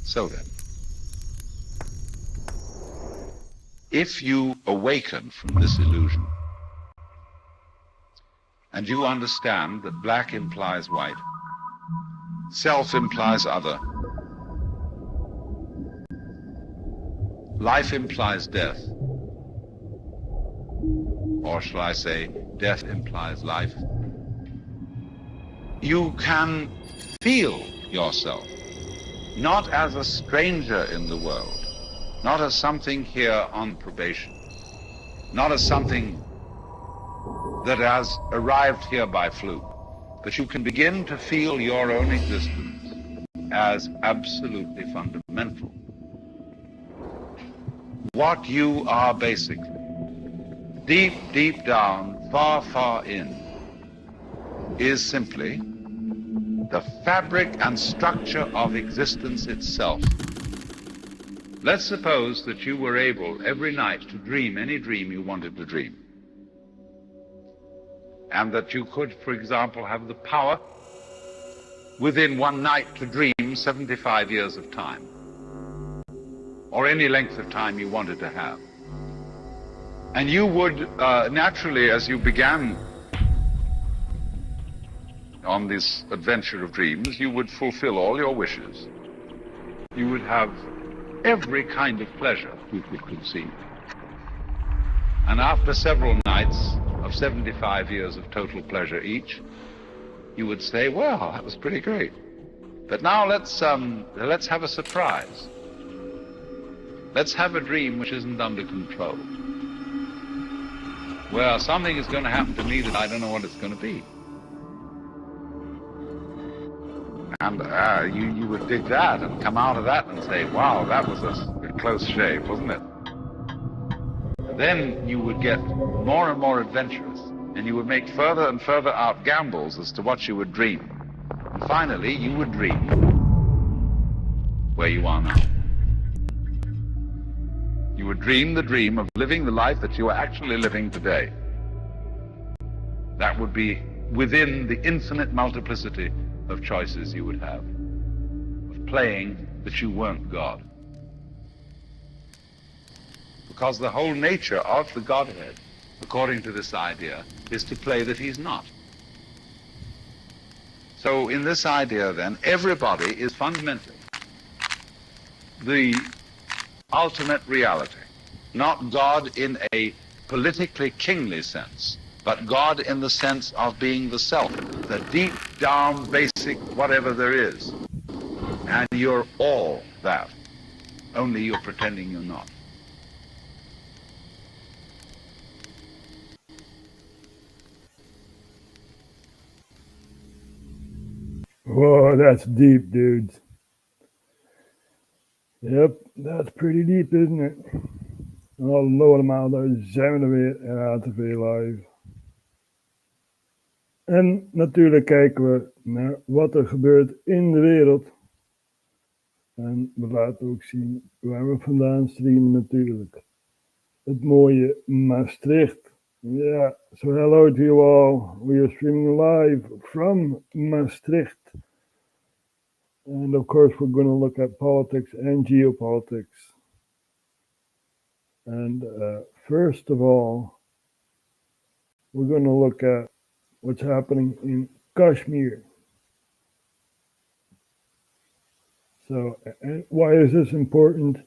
So then, if you awaken from this illusion and you understand that black implies white, self implies other, life implies death, or shall I say, death implies life, you can feel yourself not as a stranger in the world, not as something here on probation, not as something that has arrived here by fluke, but you can begin to feel your own existence as absolutely fundamental. What you are basically, deep, deep down, far, far in, is simply the fabric and structure of existence itself. Let's suppose that you were able every night to dream any dream you wanted to dream. And that you could, for example, have the power within one night to dream 75 years of time, or any length of time you wanted to have. And you would naturally, as you began on this adventure of dreams, you would fulfill all your wishes. You would have every kind of pleasure you could conceive. And after several nights of 75 years of total pleasure each, you would say, well, that was pretty great. But now let's have a surprise. Let's have a dream which isn't under control, where something is going to happen to me that I don't know what it's going to be. And you would dig that and come out of that and say, wow, that was a close shave, wasn't it? Then you would get more and more adventurous, and you would make further and further out gambles as to what you would dream. And finally, you would dream where you are now. You would dream the dream of living the life that you are actually living today. That would be within the infinite multiplicity of choices you would have, of playing that you weren't God. Because the whole nature of the Godhead, according to this idea, is to play that he's not. So in this idea then, everybody is fundamentally the ultimate reality, not God in a politically kingly sense, but God in the sense of being the self, the deep down basic whatever there is. And you're all that, only you're pretending you're not. Whoa, that's deep, dudes. Yep, that's pretty deep, isn't it? Hallo allemaal, daar zijn we er weer, RHTVLive. En natuurlijk kijken we naar wat er gebeurt in de wereld. En we laten ook zien waar we vandaan streamen natuurlijk. Het mooie Maastricht. Yeah, so hello to you all. We are streaming live from Maastricht. And of course we're going to look at politics and geopolitics. And first of all, we're going to look at what's happening in Kashmir. So, and why is this important?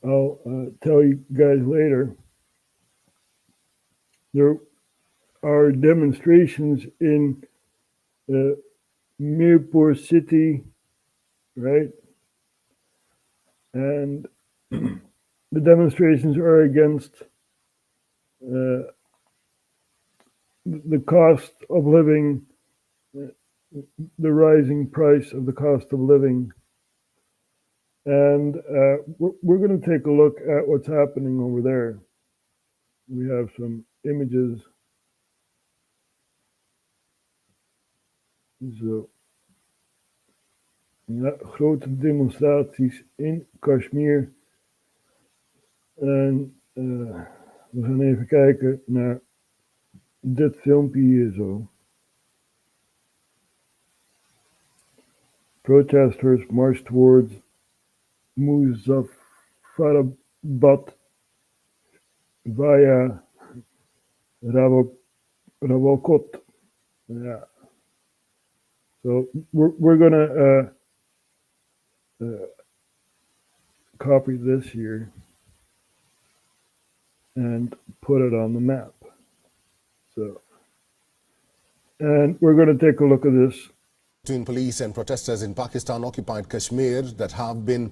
I'll tell you guys later. There are demonstrations in Mirpur city, right? And the demonstrations are against the cost of living, the rising price of the cost of living. And we're going to take a look at what's happening over there. We have some images. Zo. Ja, grote demonstraties in Kashmir. En we gaan even kijken naar dit filmpje hier zo. Protesters march towards Muzaffarabad via Rawalkot. Yeah. So we're gonna copy this here and put it on the map. So, and we're going to take a look at this. Between police and protesters in Pakistan-occupied Kashmir that have been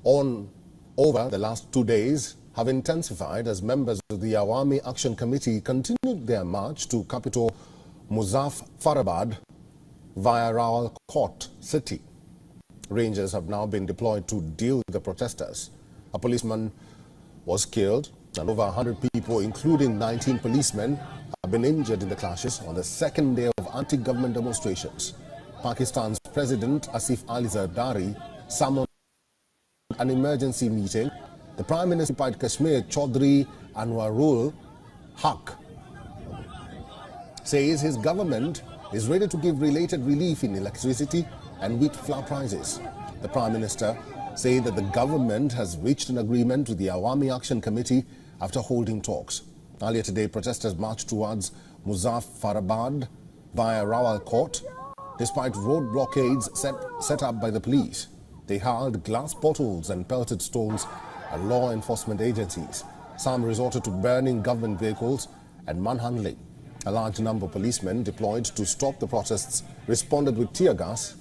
on over the last 2 days have intensified as members of the Awami Action Committee continued their march to capital Muzaffarabad via Rawalkot city. Rangers have now been deployed to deal with the protesters. A policeman was killed and over 100 people, including 19 policemen, have been injured in the clashes on the second day of anti-government demonstrations. Pakistan's President Asif Ali Zardari summoned an emergency meeting. The Prime Minister of Kashmir, Chaudhry Anwarul Haq, says his government is ready to give related relief in electricity and wheat flour prices. The Prime Minister said that the government has reached an agreement with the Awami Action Committee after holding talks. Earlier today, protesters marched towards Muzaffarabad via Rawalkot, despite road blockades set up by the police. They hurled glass bottles and pelted stones at law enforcement agencies. Some resorted to burning government vehicles and manhandling. A large number of policemen deployed to stop the protests responded with tear gas.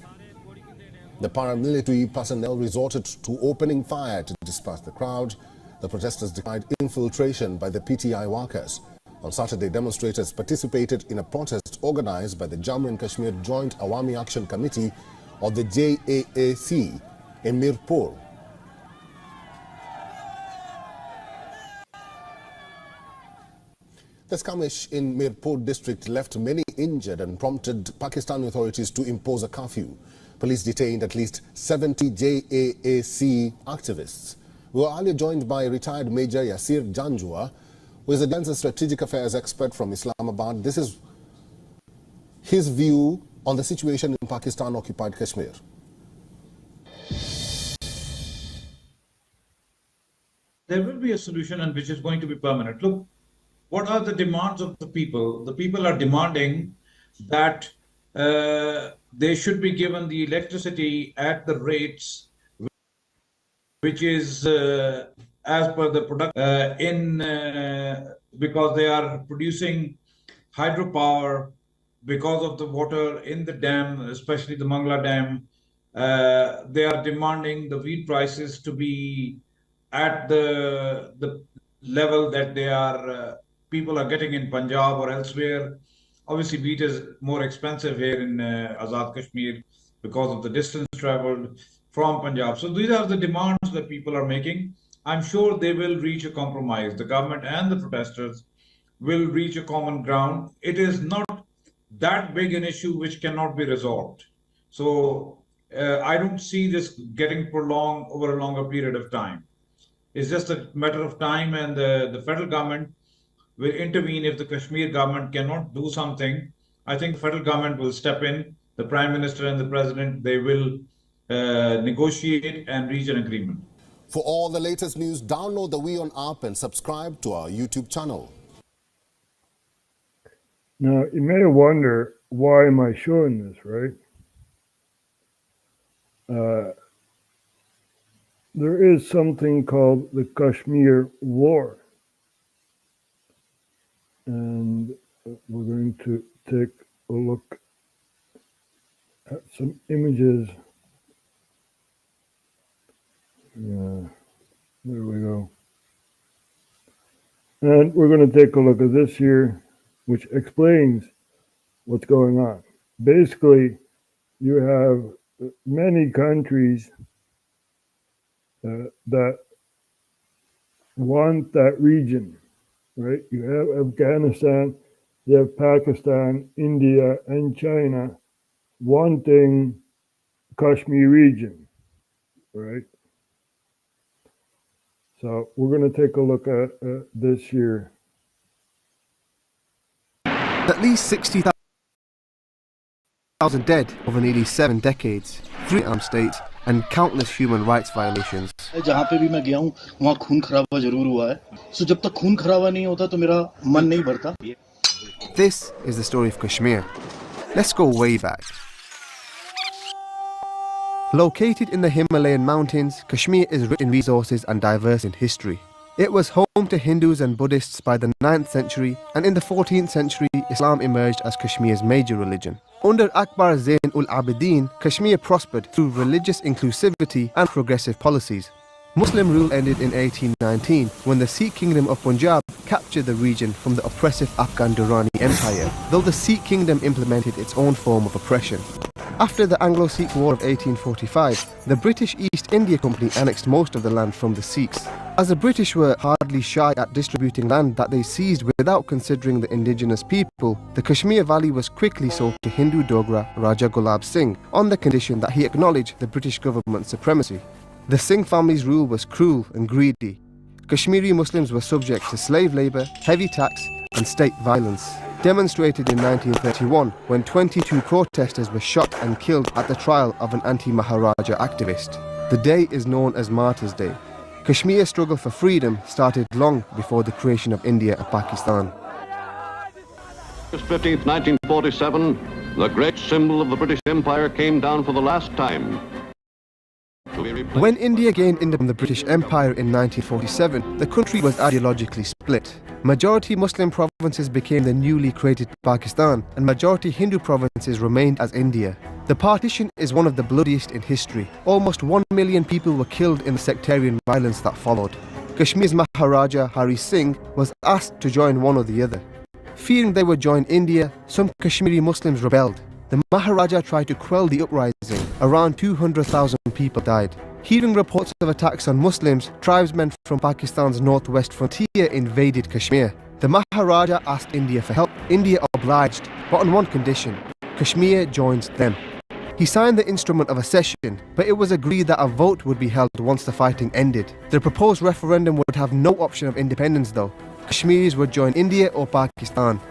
The paramilitary personnel resorted to opening fire to disperse the crowd. The protesters defied infiltration by the PTI workers. On Saturday, demonstrators participated in a protest organized by the Jammu and Kashmir Joint Awami Action Committee, or the JAAC, in Mirpur. The skirmish in Mirpur district left many injured and prompted Pakistani authorities to impose a curfew. Police detained at least 70 JAAC activists. We were earlier joined by retired Major Yasir Janjua, who is a Defense and Strategic Affairs expert from Islamabad. This is his view on the situation in Pakistan-occupied Kashmir. There will be a solution and which is going to be permanent. Look, what are the demands of the people? The people are demanding that they should be given the electricity at the rates which is as per the product because they are producing hydropower because of the water in the dam, especially the Mangla Dam. They are demanding the wheat prices to be at the level that they are people are getting in Punjab or elsewhere. Obviously, wheat is more expensive here in Azad Kashmir because of the distance traveled from Punjab. So these are the demands that people are making. I'm sure they will reach a compromise. The government and the protesters will reach a common ground. It is not that big an issue which cannot be resolved. So I don't see this getting prolonged over a longer period of time. It's just a matter of time, and the federal government will intervene if the Kashmir government cannot do something. I think the federal government will step in. The Prime Minister and the President, they will negotiate and reach an agreement. For all the latest news, download the WION app and subscribe to our YouTube channel. Now, you may wonder, why am I showing this, right? There is something called the Kashmir War. And we're going to take a look at some images. Yeah, there we go. And we're going to take a look at this here, which explains what's going on. Basically, you have many countries that want that region, right? You have Afghanistan, you have Pakistan, India, and China wanting Kashmir region, right? So we're going to take a look at this here. At least 60,000 dead over nearly 7 decades. 3 armed states and countless human rights violations. जहाँ पे भी मैं गया हूँ वहाँ खून खराबा जरूर हुआ है. So जब तक खून खराबा नहीं होता तो मेरा मन नहीं भरता. This is the story of Kashmir. Let's go way back. Located in the Himalayan mountains, Kashmir is rich in resources and diverse in history. It was home to Hindus and Buddhists by the 9th century, and in the 14th century, Islam emerged as Kashmir's major religion. Under Akbar Zain ul Abidin, Kashmir prospered through religious inclusivity and progressive policies. Muslim rule ended in 1819 when the Sikh kingdom of Punjab captured the region from the oppressive Afghan Durrani Empire, though the Sikh kingdom implemented its own form of oppression. After the Anglo-Sikh War of 1845, the British East India Company annexed most of the land from the Sikhs. As the British were hardly shy at distributing land that they seized without considering the indigenous people, the Kashmir Valley was quickly sold to Hindu Dogra Raja Gulab Singh on the condition that he acknowledged the British government's supremacy. The Singh family's rule was cruel and greedy. Kashmiri Muslims were subject to slave labour, heavy tax and state violence, demonstrated in 1931 when 22 protesters were shot and killed at the trial of an anti-Maharaja activist. The day is known as Martyrs' Day. Kashmir's struggle for freedom started long before the creation of India and Pakistan. August 15th, 1947, the great symbol of the British Empire came down for the last time. When India gained independence from the British Empire in 1947, the country was ideologically split. Majority Muslim provinces became the newly created Pakistan, and majority Hindu provinces remained as India. The partition is one of the bloodiest in history. Almost 1 million people were killed in the sectarian violence that followed. Kashmir's Maharaja Hari Singh was asked to join one or the other. Fearing they would join India, some Kashmiri Muslims rebelled. The Maharaja tried to quell the uprising. Around 200,000 people died. Hearing reports of attacks on Muslims, tribesmen from Pakistan's northwest frontier invaded Kashmir. The Maharaja asked India for help. India obliged, but on one condition: Kashmir joins them. He signed the instrument of accession, but it was agreed that a vote would be held once the fighting ended. The proposed referendum would have no option of independence though. Kashmiris would join India or Pakistan.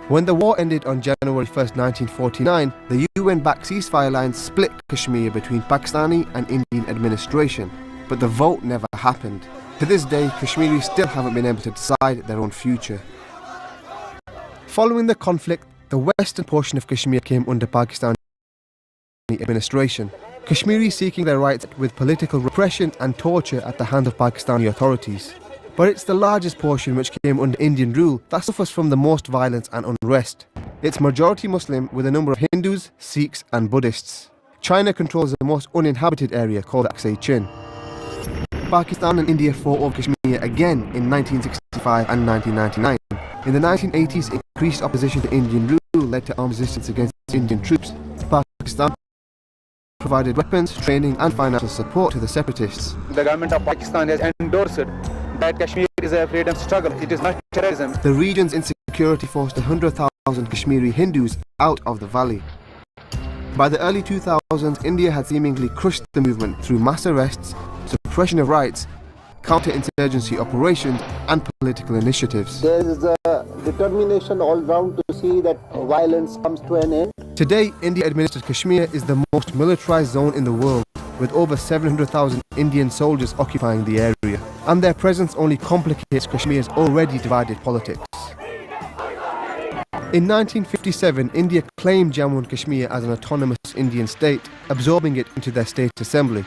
When the war ended on January 1st, 1949, the UN-backed ceasefire line split Kashmir between Pakistani and Indian administration, but the vote never happened. To this day, Kashmiris still haven't been able to decide their own future. Following the conflict, the western portion of Kashmir came under Pakistani administration. Kashmiris seeking their rights with political repression and torture at the hands of Pakistani authorities. But it's the largest portion which came under Indian rule that suffers from the most violence and unrest. It's majority Muslim with a number of Hindus, Sikhs and Buddhists. China controls the most uninhabited area called Aksai Chin. Pakistan and India fought over Kashmir again in 1965 and 1999. In the 1980s, increased opposition to Indian rule led to armed resistance against Indian troops. Pakistan provided weapons, training and financial support to the separatists. The government of Pakistan has endorsed that Kashmir is a freedom struggle. It is not terrorism. The region's insecurity forced 100,000 Kashmiri Hindus out of the valley. By the early 2000s, India had seemingly crushed the movement through mass arrests, suppression of rights, counter-insurgency operations and political initiatives. There is a determination all round to see that violence comes to an end. Today, India-administered Kashmir is the most militarized zone in the world, with over 700,000 Indian soldiers occupying the area. And their presence only complicates Kashmir's already divided politics. In 1957, India claimed Jammu and Kashmir as an autonomous Indian state, absorbing it into their state assembly.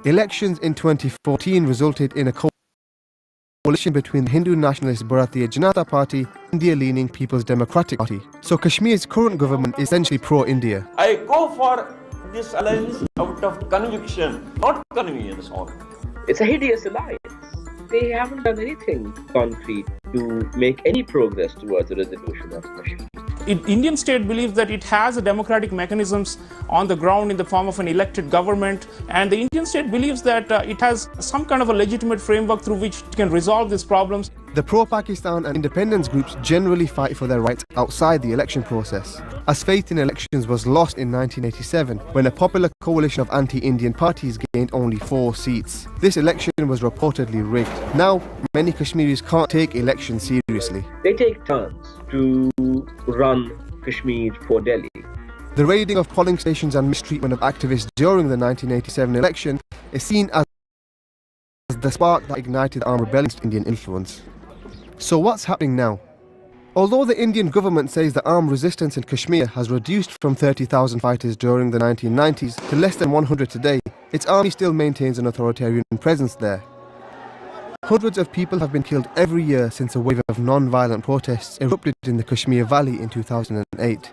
Elections in 2014 resulted in a coalition between the Hindu nationalist Bharatiya Janata Party and India-leaning People's Democratic Party. So Kashmir's current government is essentially pro-India. I go for this alliance out of conviction, not convenience only. It's a hideous alliance. They haven't done anything concrete to make any progress towards the resolution of Kashmir. Indian state believes that it has democratic mechanisms on the ground in the form of an elected government, and the Indian state believes that it has some kind of a legitimate framework through which it can resolve these problems. The pro-Pakistan and independence groups generally fight for their rights outside the election process, as faith in elections was lost in 1987 when a popular coalition of anti-Indian parties gained only 4 seats. This election was reportedly rigged. Now, many Kashmiris can't take elections seriously. They take turns to run Kashmir for Delhi. The raiding of polling stations and mistreatment of activists during the 1987 election is seen as the spark that ignited armed rebellion against Indian influence. So what's happening now? Although the Indian government says that armed resistance in Kashmir has reduced from 30,000 fighters during the 1990s to less than 100 today, its army still maintains an authoritarian presence there. Hundreds of people have been killed every year since a wave of non-violent protests erupted in the Kashmir Valley in 2008.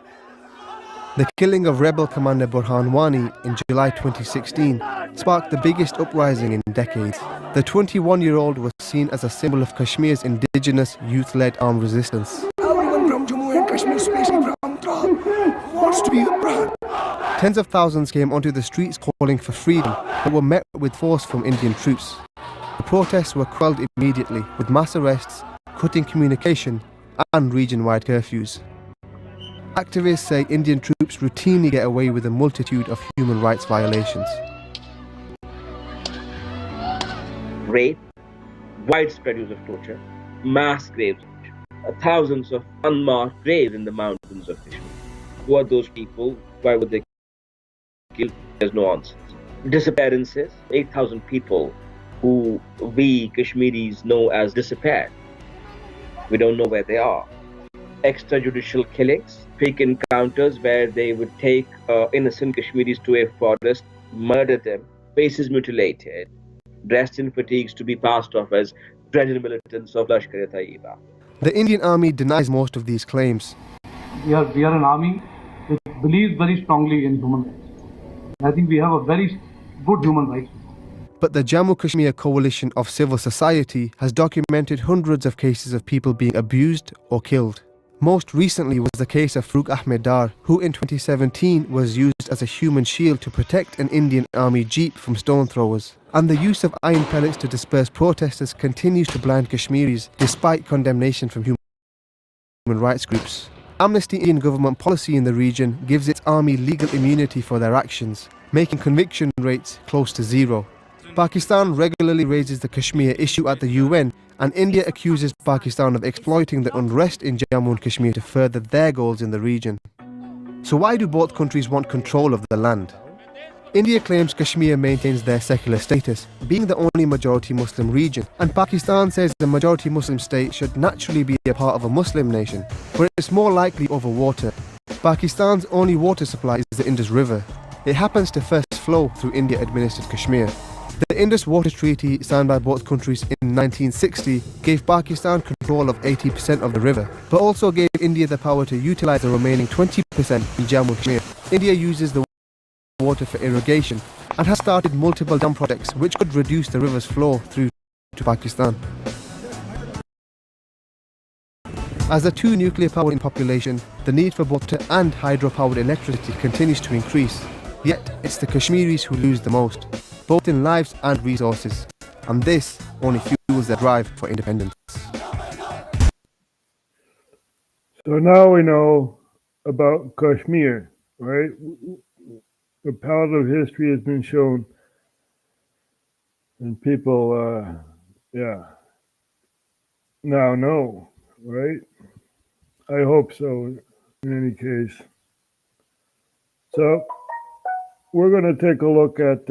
The killing of rebel commander Burhan Wani in July 2016 sparked the biggest uprising in decades. The 21-year-old was seen as a symbol of Kashmir's indigenous youth-led armed resistance. Everyone from Jammu and Kashmir, especially from Trab, wants to be a brand. Tens of thousands came onto the streets calling for freedom, but were met with force from Indian troops. The protests were quelled immediately with mass arrests, cutting communication, and region-wide curfews. Activists say Indian troops routinely get away with a multitude of human rights violations. Rape, widespread use of torture, mass graves, thousands of unmarked graves in the mountains of Kashmir. Who are those people? Why would they kill? There's no answer. Disappearances, 8,000 people who we Kashmiris know as disappeared. We don't know where they are. Extrajudicial killings, fake encounters where they would take innocent Kashmiris to a forest, murder them, faces mutilated, dressed in fatigues to be passed off as dreaded militants of Lashkar-e-Taiba. The Indian army denies most of these claims. We are an army which believes very strongly in human rights. I think we have a very good human rights. But the Jammu Kashmir Coalition of Civil Society has documented hundreds of cases of people being abused or killed. Most recently was the case of Farooq Ahmed Dar, who in 2017 was used as a human shield to protect an Indian army jeep from stone throwers. And the use of iron pellets to disperse protesters continues to blind Kashmiris, despite condemnation from human rights groups. Amnesty Indian government policy in the region gives its army legal immunity for their actions, making conviction rates close to zero. Pakistan regularly raises the Kashmir issue at the UN, and India accuses Pakistan of exploiting the unrest in Jammu and Kashmir to further their goals in the region. So why do both countries want control of the land? India claims Kashmir maintains their secular status, being the only majority Muslim region, and Pakistan says the majority Muslim state should naturally be a part of a Muslim nation, but it's more likely over water. Pakistan's only water supply is the Indus River. It happens to first flow through India-administered Kashmir. The Indus Water Treaty, signed by both countries in 1960, gave Pakistan control of 80% of the river, but also gave India the power to utilize the remaining 20% in Jammu and Kashmir. India uses the water for irrigation and has started multiple dam projects which could reduce the river's flow through to Pakistan. As the two nuclear-powered population, the need for water and hydro-powered electricity continues to increase. Yet, it's the Kashmiris who lose the most, both in lives and resources, and this only fuels their drive for independence. So now we know about Kashmir, right? The palette of history has been shown, and people, now know, right? I hope so, in any case. So, we're going to take a look at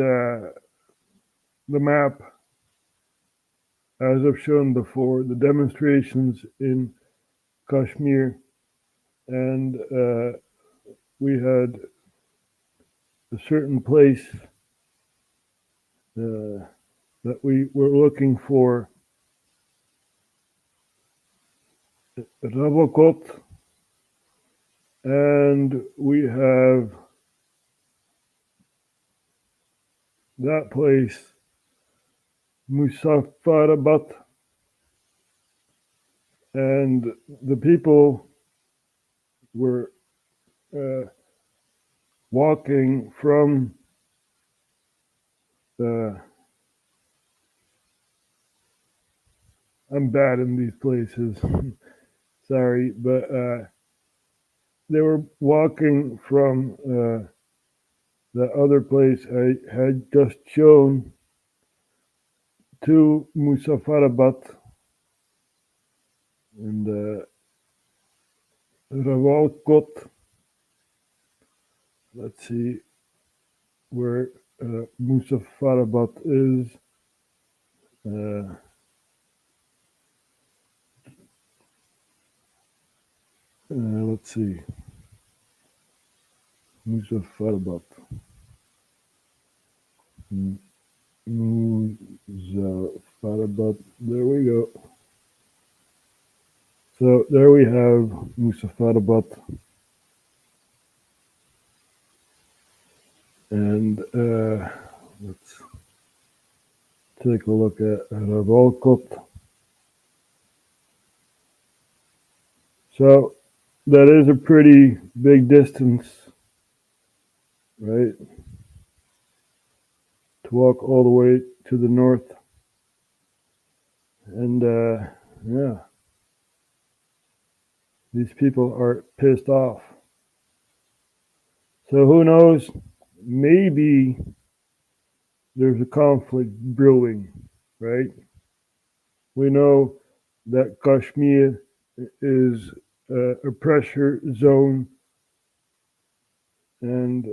the map, as I've shown before, the demonstrations in Kashmir, and we had a certain place that we were looking for, Ravakot, and we have that place, Muzaffarabad, and the people were walking from I'm bad in these places, sorry, but they were walking from the other place I had just shown to Muzaffarabad, and Rawalkot, let's see where Muzaffarabad is. Let's see. Muzaffarabad. Muzaffarabad. There we go. So there we have Muzaffarabad. And let's take a look at Rawalkot. So that is a pretty big distance, right? To walk all the way to the north. And yeah, these people are pissed off. So who knows? Maybe there's a conflict brewing, right? We know that Kashmir is a pressure zone, and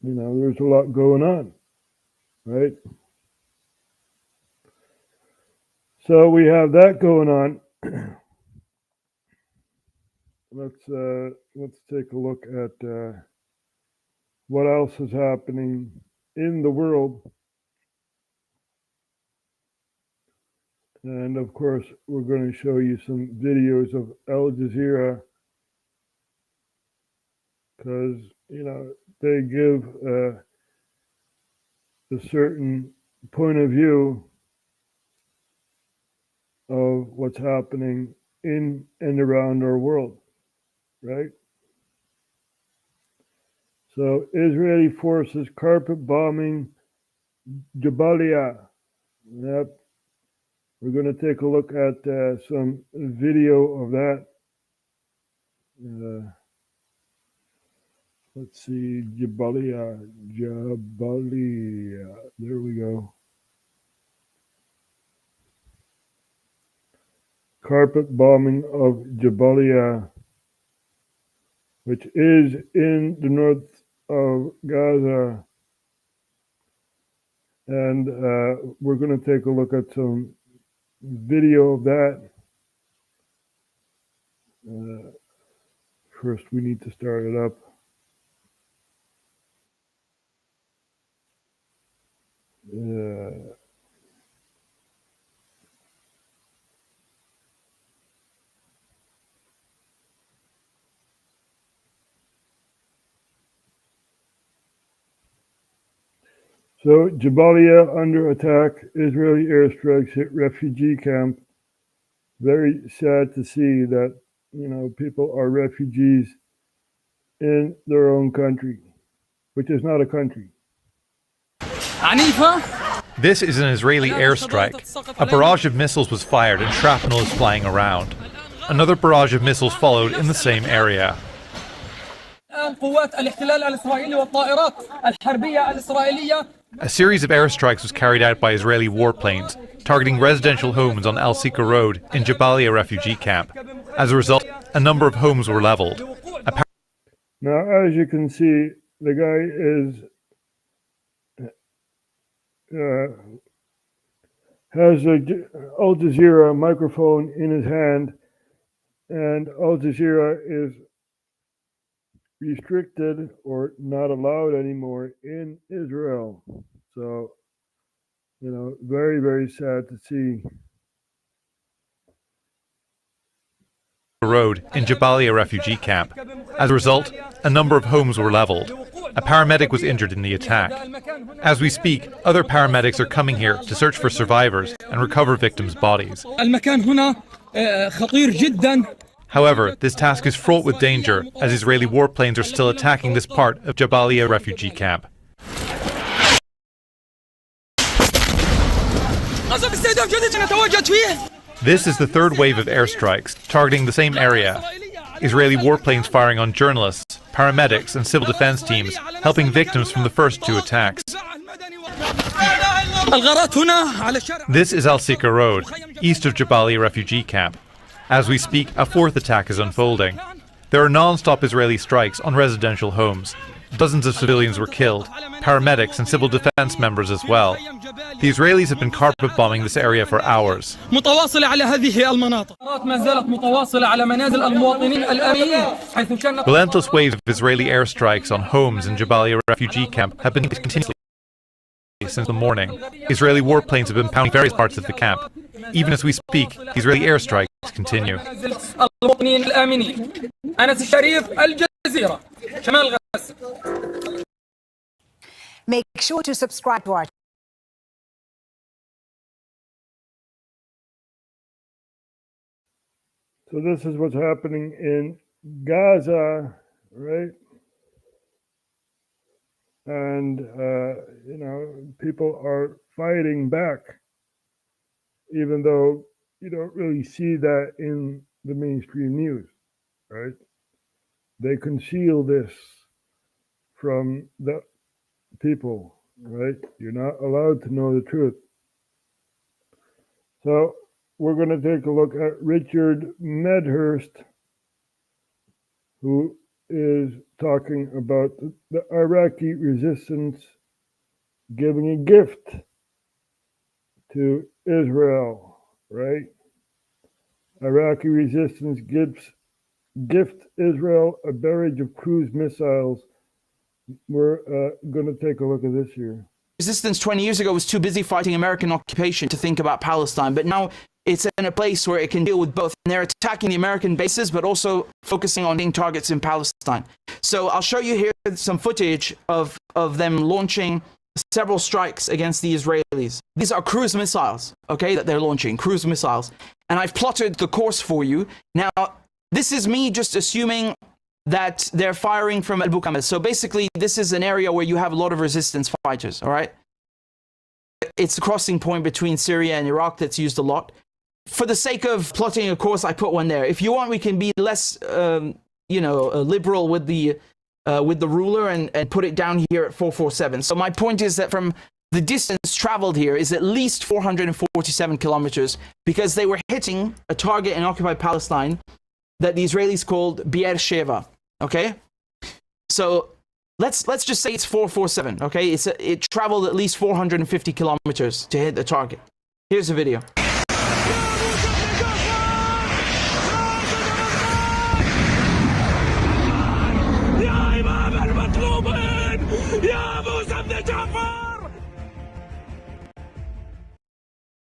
there's a lot going on, right? So we have that going on. Let's take a look at what else is happening in the world. And of course, we're going to show you some videos of Al Jazeera, because, they give a certain point of view of what's happening in and around our world, right? So Israeli forces carpet bombing Jabalia. Yep. We're going to take a look at some video of that. Let's see, Jabalia. There we go. Carpet bombing of Jabalia, which is in the north of Gaza. And we're going to take a look at some video of that. First, we need to start it up. So Jabalia under attack, Israeli airstrikes hit refugee camp. Very sad to see that, people are refugees in their own country, which is not a country. This is an Israeli airstrike. A barrage of missiles was fired and shrapnel is flying around. Another barrage of missiles followed in the same area. A series of airstrikes was carried out by Israeli warplanes, targeting residential homes on Al-Sika Road in Jabalia refugee camp. As a result, a number of homes were leveled. Now, as you can see, the guy has a Al Jazeera microphone in his hand, and Al Jazeera is restricted or not allowed anymore in Israel. So, very, very sad to see. Road in Jabalia refugee camp. As a result, a number of homes were leveled. A paramedic was injured in the attack. As we speak, other paramedics are coming here to search for survivors and recover victims' bodies. However, this task is fraught with danger as Israeli warplanes are still attacking this part of Jabalia refugee camp. This is the third wave of airstrikes targeting the same area. Israeli warplanes firing on journalists, paramedics and civil defense teams, helping victims from the first two attacks. This is Al-Sika Road, east of Jabalia refugee camp. As we speak, a fourth attack is unfolding. There are non-stop Israeli strikes on residential homes. Dozens of civilians were killed, paramedics and civil defense members as well. The Israelis have been carpet bombing this area for hours. Relentless waves of Israeli airstrikes on homes in Jabalia refugee camp have been continuously since the morning. Israeli warplanes have been pounding various parts of the camp. Even as we speak, the Israeli airstrikes continue. Make sure to subscribe to our So this is what's happening in Gaza, right? And, people are fighting back, even though you don't really see that in the mainstream news, right? They conceal this from the people, right? You're not allowed to know the truth. So we're going to take a look at Richard Medhurst, who is talking about the Iraqi resistance giving a gift to Israel, right? Iraqi resistance gift Israel a barrage of cruise missiles. We're going to take a look at this here. Resistance 20 years ago was too busy fighting American occupation to think about Palestine, but now it's in a place where it can deal with both. And they're attacking the American bases, but also focusing on hitting targets in Palestine. So I'll show you here some footage of them launching several strikes against the Israelis. These are cruise missiles, okay, that they're launching, cruise missiles. And I've plotted the course for you. Now, this is me just assuming that they're firing from Al Bukamas. So basically, this is an area where you have a lot of resistance fighters, all right? It's a crossing point between Syria and Iraq that's used a lot. For the sake of plotting a course, I put one there. If you want, we can be less, liberal with the ruler and put it down here at 447. So my point is that from the distance traveled here is at least 447 kilometers, because they were hitting a target in occupied Palestine that the Israelis called Be'er Sheva. Okay, so let's just say it's 447. Okay, it traveled at least 450 kilometers to hit the target. Here's the video.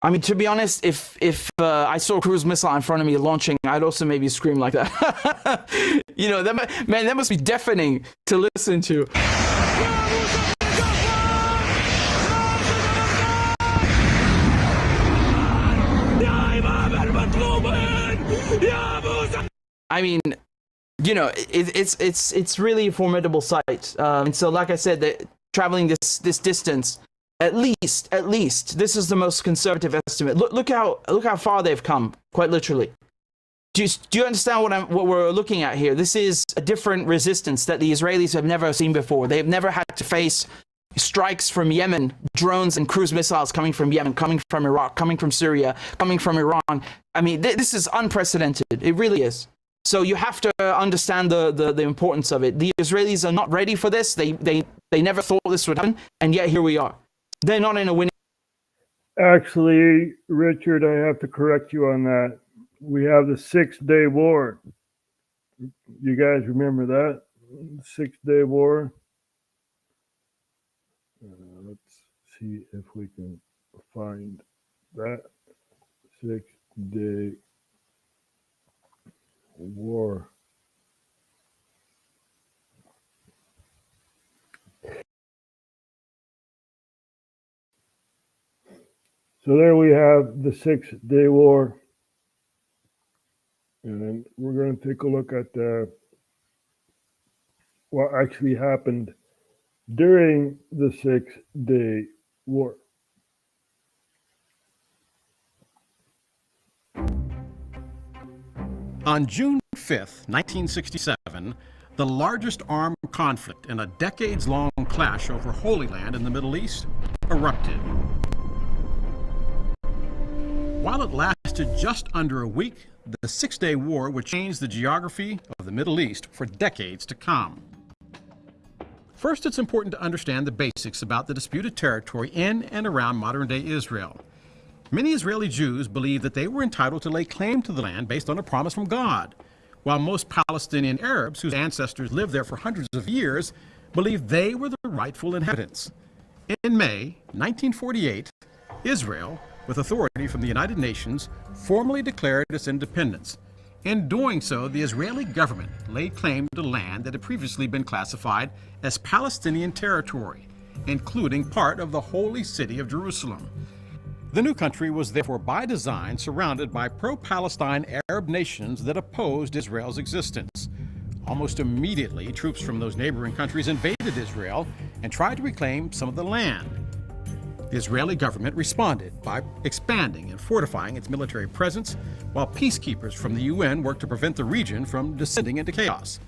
I mean, to be honest, if I saw a cruise missile in front of me launching, I'd also maybe scream like that. That must be deafening to listen to. I mean, it's really a formidable sight. And so, like I said, traveling this distance. At least, this is the most conservative estimate. Look how far they've come, quite literally. Do you understand what we're looking at here? This is a different resistance that the Israelis have never seen before. They've never had to face strikes from Yemen, drones and cruise missiles coming from Yemen, coming from Iraq, coming from Syria, coming from Iran. I mean, this is unprecedented. It really is. So you have to understand the importance of it. The Israelis are not ready for this. They never thought this would happen, and yet here we are. They're not in a winning. Actually, Richard, I have to correct you on that. We have the 6-day war. You guys remember that? 6-day war. Let's see if we can find that 6-day war. So there we have the 6-day war. And then we're going to take a look at what actually happened during the 6-day war. On June 5th, 1967, the largest armed conflict in a decades-long clash over Holy Land in the Middle East erupted. While it lasted just under a week, the 6-day war would change the geography of the Middle East for decades to come. First, it's important to understand the basics about the disputed territory in and around modern-day Israel. Many Israeli Jews believe that they were entitled to lay claim to the land based on a promise from God, while most Palestinian Arabs, whose ancestors lived there for hundreds of years, believed they were the rightful inhabitants. In May 1948, Israel, with authority from the United Nations, formally declared its independence. In doing so, the Israeli government laid claim to land that had previously been classified as Palestinian territory, including part of the holy city of Jerusalem. The new country was therefore by design surrounded by pro-Palestine Arab nations that opposed Israel's existence. Almost immediately, troops from those neighboring countries invaded Israel and tried to reclaim some of the land. The Israeli government responded by expanding and fortifying its military presence, while peacekeepers from the UN worked to prevent the region from descending into chaos.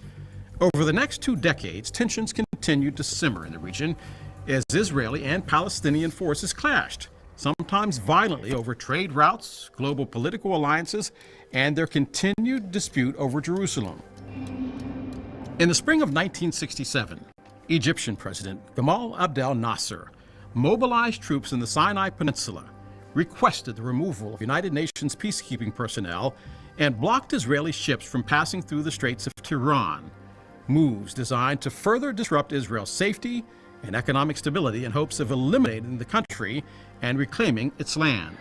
Over the next 2 decades, tensions continued to simmer in the region as Israeli and Palestinian forces clashed, sometimes violently over trade routes, global political alliances, and their continued dispute over Jerusalem. In the spring of 1967, Egyptian President Gamal Abdel Nasser mobilized troops in the Sinai Peninsula, requested the removal of United Nations peacekeeping personnel, and blocked Israeli ships from passing through the Straits of Tiran, moves designed to further disrupt Israel's safety and economic stability in hopes of eliminating the country and reclaiming its land.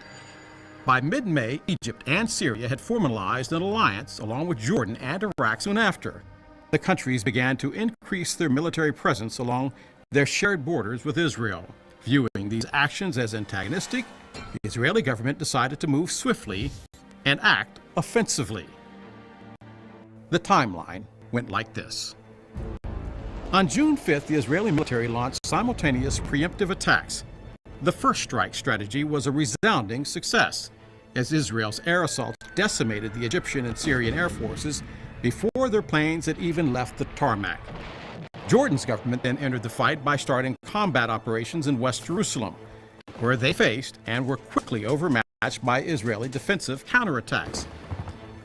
By mid-May, Egypt and Syria had formalized an alliance along with Jordan and Iraq soon after. The countries began to increase their military presence along their shared borders with Israel. Viewing these actions as antagonistic, the Israeli government decided to move swiftly and act offensively. The timeline went like this. On June 5th, the Israeli military launched simultaneous preemptive attacks. The first strike strategy was a resounding success, as Israel's air assaults decimated the Egyptian and Syrian air forces before their planes had even left the tarmac. Jordan's government then entered the fight by starting combat operations in West Jerusalem, where they faced and were quickly overmatched by Israeli defensive counterattacks.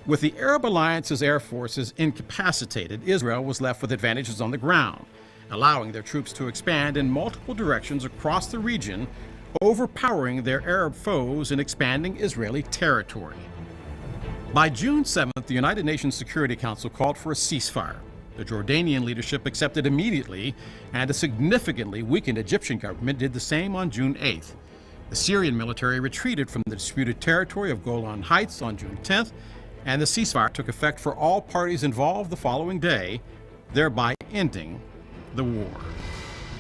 With the Arab alliance's air forces incapacitated, Israel was left with advantages on the ground, allowing their troops to expand in multiple directions across the region, overpowering their Arab foes and expanding Israeli territory. By June 7th, the United Nations Security Council called for a ceasefire. The Jordanian leadership accepted immediately, and a significantly weakened Egyptian government did the same on June 8th. The Syrian military retreated from the disputed territory of Golan Heights on June 10th, and the ceasefire took effect for all parties involved the following day, thereby ending the war.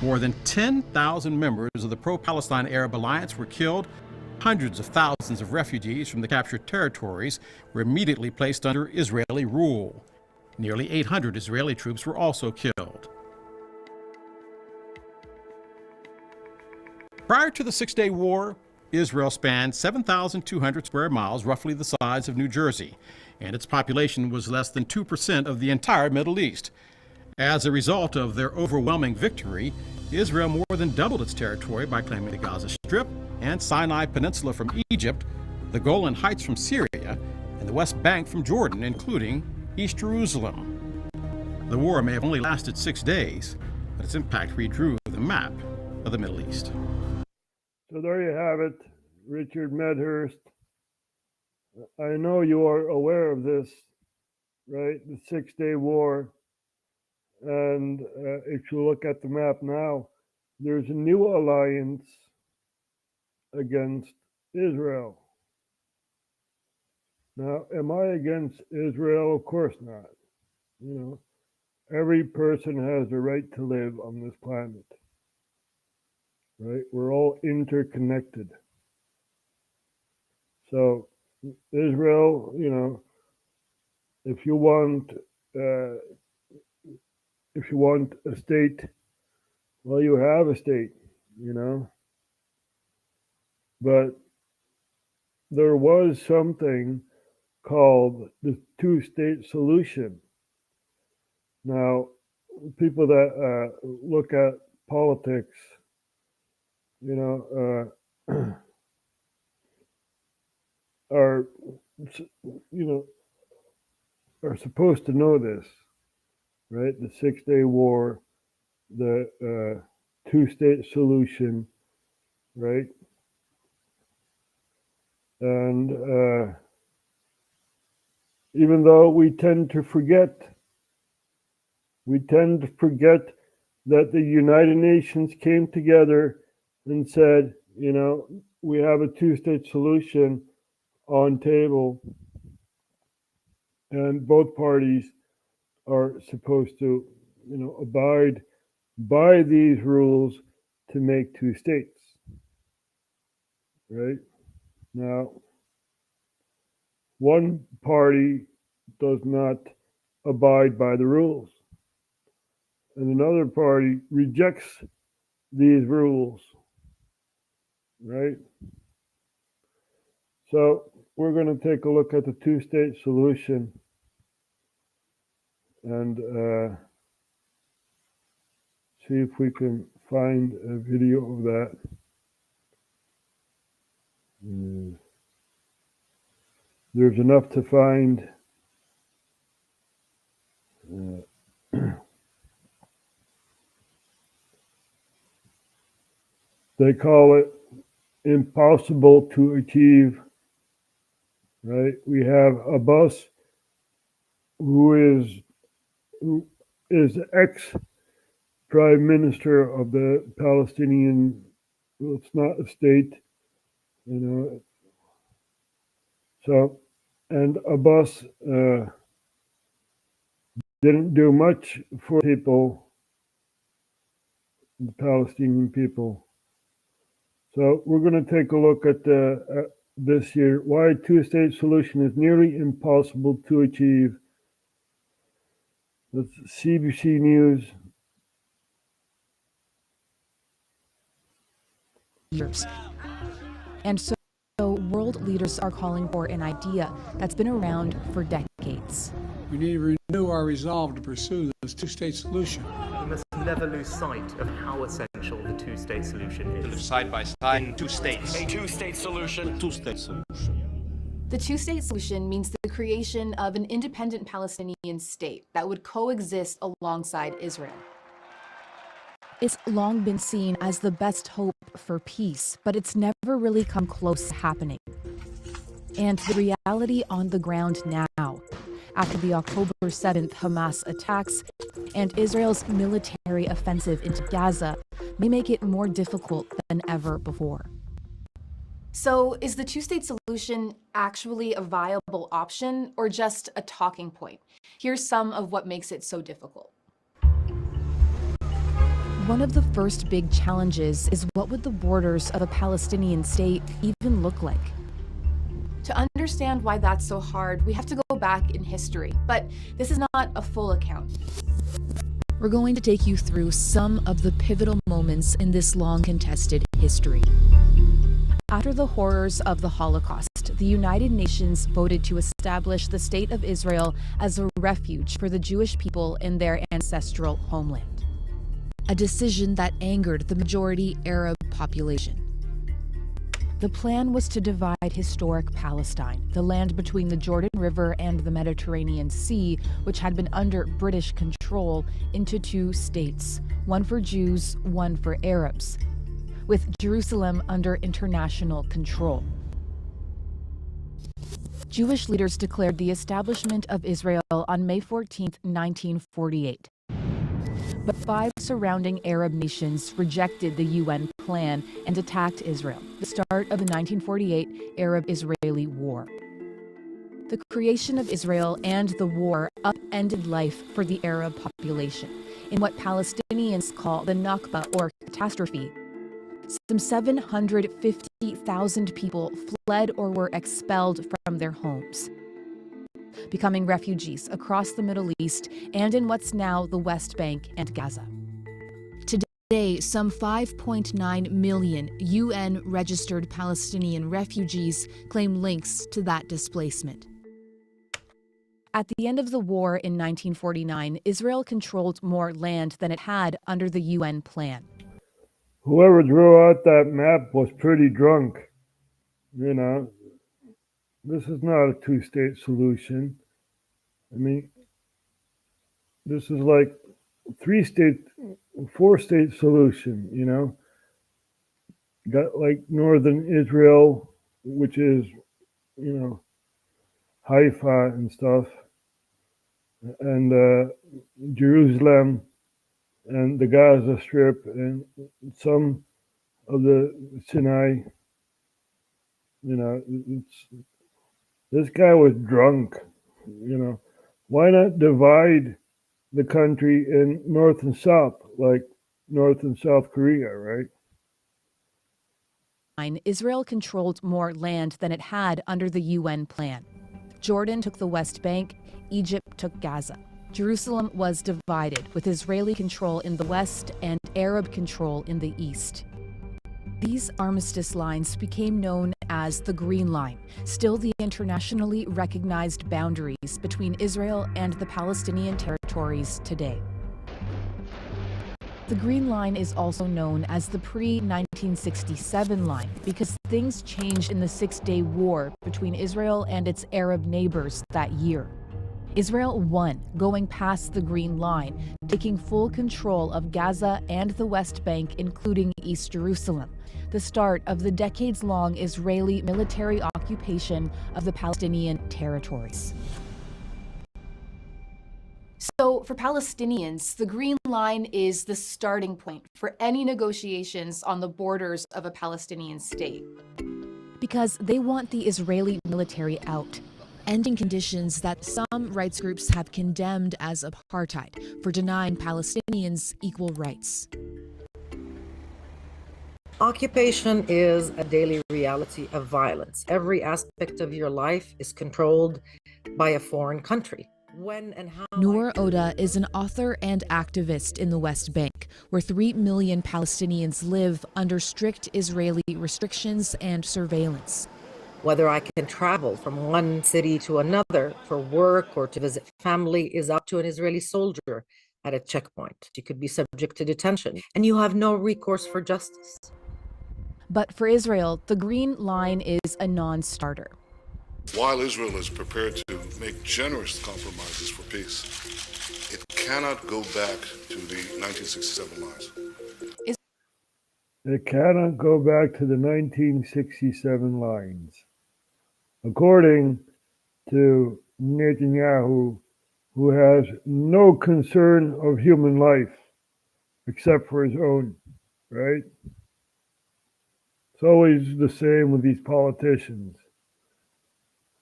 More than 10,000 members of the pro-Palestine Arab Alliance were killed. Hundreds of thousands of refugees from the captured territories were immediately placed under Israeli rule. Nearly 800 Israeli troops were also killed. Prior to the Six-Day War, Israel spanned 7,200 square miles, roughly the size of New Jersey, and its population was less than 2% of the entire Middle East. As a result of their overwhelming victory, Israel more than doubled its territory by claiming the Gaza Strip and Sinai Peninsula from Egypt, the Golan Heights from Syria, and the West Bank from Jordan, including East Jerusalem. The war may have only lasted 6 days, but its impact redrew the map of the Middle East. So there you have it, Richard Medhurst. I know you are aware of this, right? The 6-Day War. And if you look at the map now, there's a new alliance against Israel. Now, am I against Israel? Of course not. You know, every person has the right to live on this planet. Right? We're all interconnected. So, Israel, you know, if you want a state, well, you have a state, you know. But there was something called the two-state solution. Now, people that look at politics, you know, are, you know, are supposed to know this, right? The 6-Day War, the two-state solution, right? And even though we tend to forget that the United Nations came together and said, you know, we have a two-state solution on table, and both parties are supposed to, you know, abide by these rules to make two states, right? Now, one party does not abide by the rules, and another party rejects these rules, right? So we're going to take a look at the two-state solution and see if we can find a video of that. There's enough to find. They call it impossible to achieve, right? We have Abbas, who is ex-prime minister of the Palestinian, well, it's not a state, you know. So, and Abbas didn't do much for people, the Palestinian people. So we're going to take a look at this here, why a two-state solution is nearly impossible to achieve. That's CBC News. Years. And so world leaders are calling for an idea that's been around for decades. We need to renew our resolve to pursue this two-state solution. We must never lose sight of how essential the two-state solution is. Live side by side, two states. A two-state solution. Two-state solution. The two-state solution means the creation of an independent Palestinian state that would coexist alongside Israel. It's long been seen as the best hope for peace, but it's never really come close to happening. And the reality on the ground now, after the October 7th Hamas attacks and Israel's military offensive into Gaza, may make it more difficult than ever before. So, is the two-state solution actually a viable option or just a talking point? Here's some of what makes it so difficult. One of the first big challenges is, what would the borders of a Palestinian state even look like? To understand why that's so hard, we have to go back in history, but this is not a full account. We're going to take you through some of the pivotal moments in this long contested history. After the horrors of the Holocaust, the United Nations voted to establish the State of Israel as a refuge for the Jewish people in their ancestral homeland. A decision that angered the majority Arab population. The plan was to divide historic Palestine, the land between the Jordan River and the Mediterranean Sea, which had been under British control, into two states, one for Jews, one for Arabs, with Jerusalem under international control. Jewish leaders declared the establishment of Israel on May 14, 1948. But 5 surrounding Arab nations rejected the UN plan and attacked Israel, the start of the 1948 Arab-Israeli War. The creation of Israel and the war upended life for the Arab population in what Palestinians call the Nakba, or catastrophe. Some 750,000 people fled or were expelled from their homes, becoming refugees across the Middle East and in what's now the West Bank and Gaza. Today, some 5.9 million UN-registered Palestinian refugees claim links to that displacement. At the end of the war in 1949, Israel controlled more land than it had under the UN plan. Whoever drew out that map was pretty drunk, you know. This is not a two-state solution. I mean, this is like three-state four-state solution, got like northern Israel, which is, Haifa and stuff, and Jerusalem and the Gaza Strip and some of the Sinai. This guy was drunk. Why not divide the country in North and South, like North and South Korea, right? Israel controlled more land than it had under the UN plan. Jordan took the West Bank, Egypt took Gaza. Jerusalem was divided, with Israeli control in the west and Arab control in the east. These armistice lines became known as the Green Line, still the internationally recognized boundaries between Israel and the Palestinian territories today. The Green Line is also known as the pre-1967 line because things changed in the Six-Day War between Israel and its Arab neighbors that year. Israel won, going past the Green Line, taking full control of Gaza and the West Bank, including East Jerusalem, the start of the decades-long Israeli military occupation of the Palestinian territories. So for Palestinians, the Green Line is the starting point for any negotiations on the borders of a Palestinian state. Because they want the Israeli military out, ending conditions that some rights groups have condemned as apartheid for denying Palestinians equal rights. Occupation is a daily reality of violence. Every aspect of your life is controlled by a foreign country. When and how Noor Oda is an author and activist in the West Bank, where 3 million Palestinians live under strict Israeli restrictions and surveillance. Whether I can travel from one city to another for work or to visit family is up to an Israeli soldier at a checkpoint. You could be subject to detention, and you have no recourse for justice. But for Israel, the Green Line is a non-starter. While Israel is prepared to make generous compromises for peace, it cannot go back to the 1967 lines. It cannot go back to the 1967 lines. According to Netanyahu, who has no concern of human life except for his own, right? It's always the same with these politicians.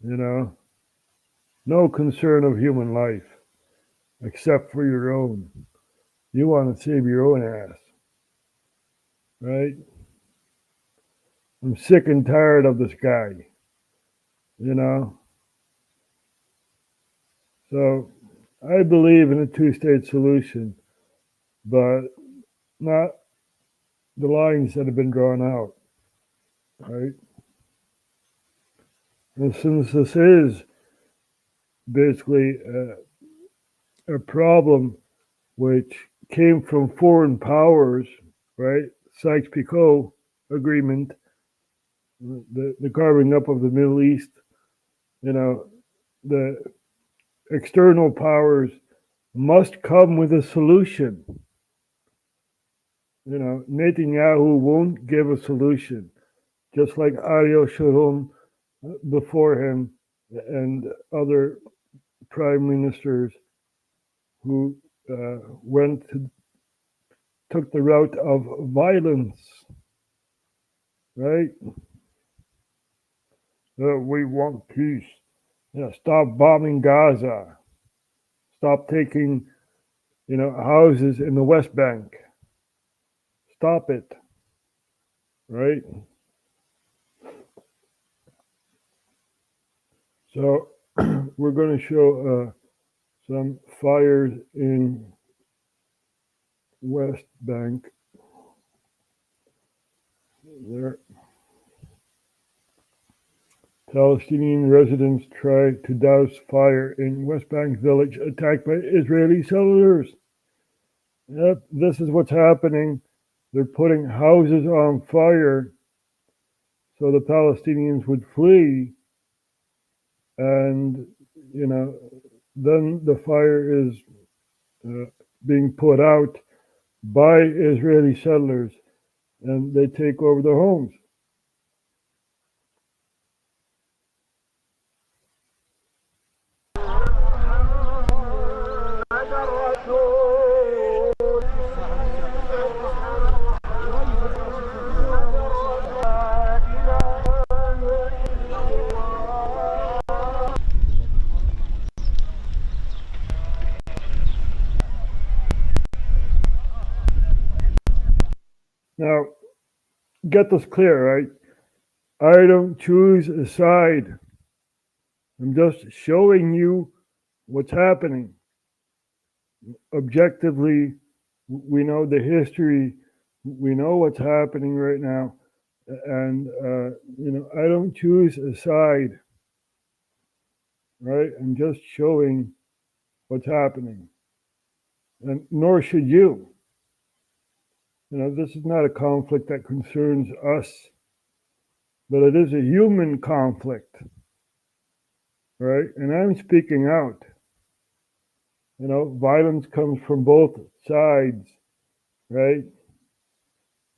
No concern of human life except for your own. You want to save your own ass, right? I'm sick and tired of this guy, So I believe in a two-state solution, but not the lines that have been drawn out, right? And since this is basically a problem which came from foreign powers, right? Sykes-Picot agreement, the carving up of the Middle East, the external powers must come with a solution. Netanyahu won't give a solution, just like Ariel Sharon before him and other prime ministers who took the route of violence, right? We want peace. Stop bombing Gaza. Stop taking, houses in the West Bank. Stop it, right? So we're going to show some fires in West Bank. There. Palestinian residents try to douse fire in West Bank village attacked by Israeli settlers. Yep, this is what's happening. They're putting houses on fire so the Palestinians would flee. And, then the fire is being put out by Israeli settlers, and they take over their homes. Now, get this clear, right? I don't choose a side. I'm just showing you what's happening. Objectively, we know the history, we know what's happening right now, and I don't choose a side, right? I'm just showing what's happening, and nor should you. This is not a conflict that concerns us, but it is a human conflict, right? And I'm speaking out. Violence comes from both sides, right?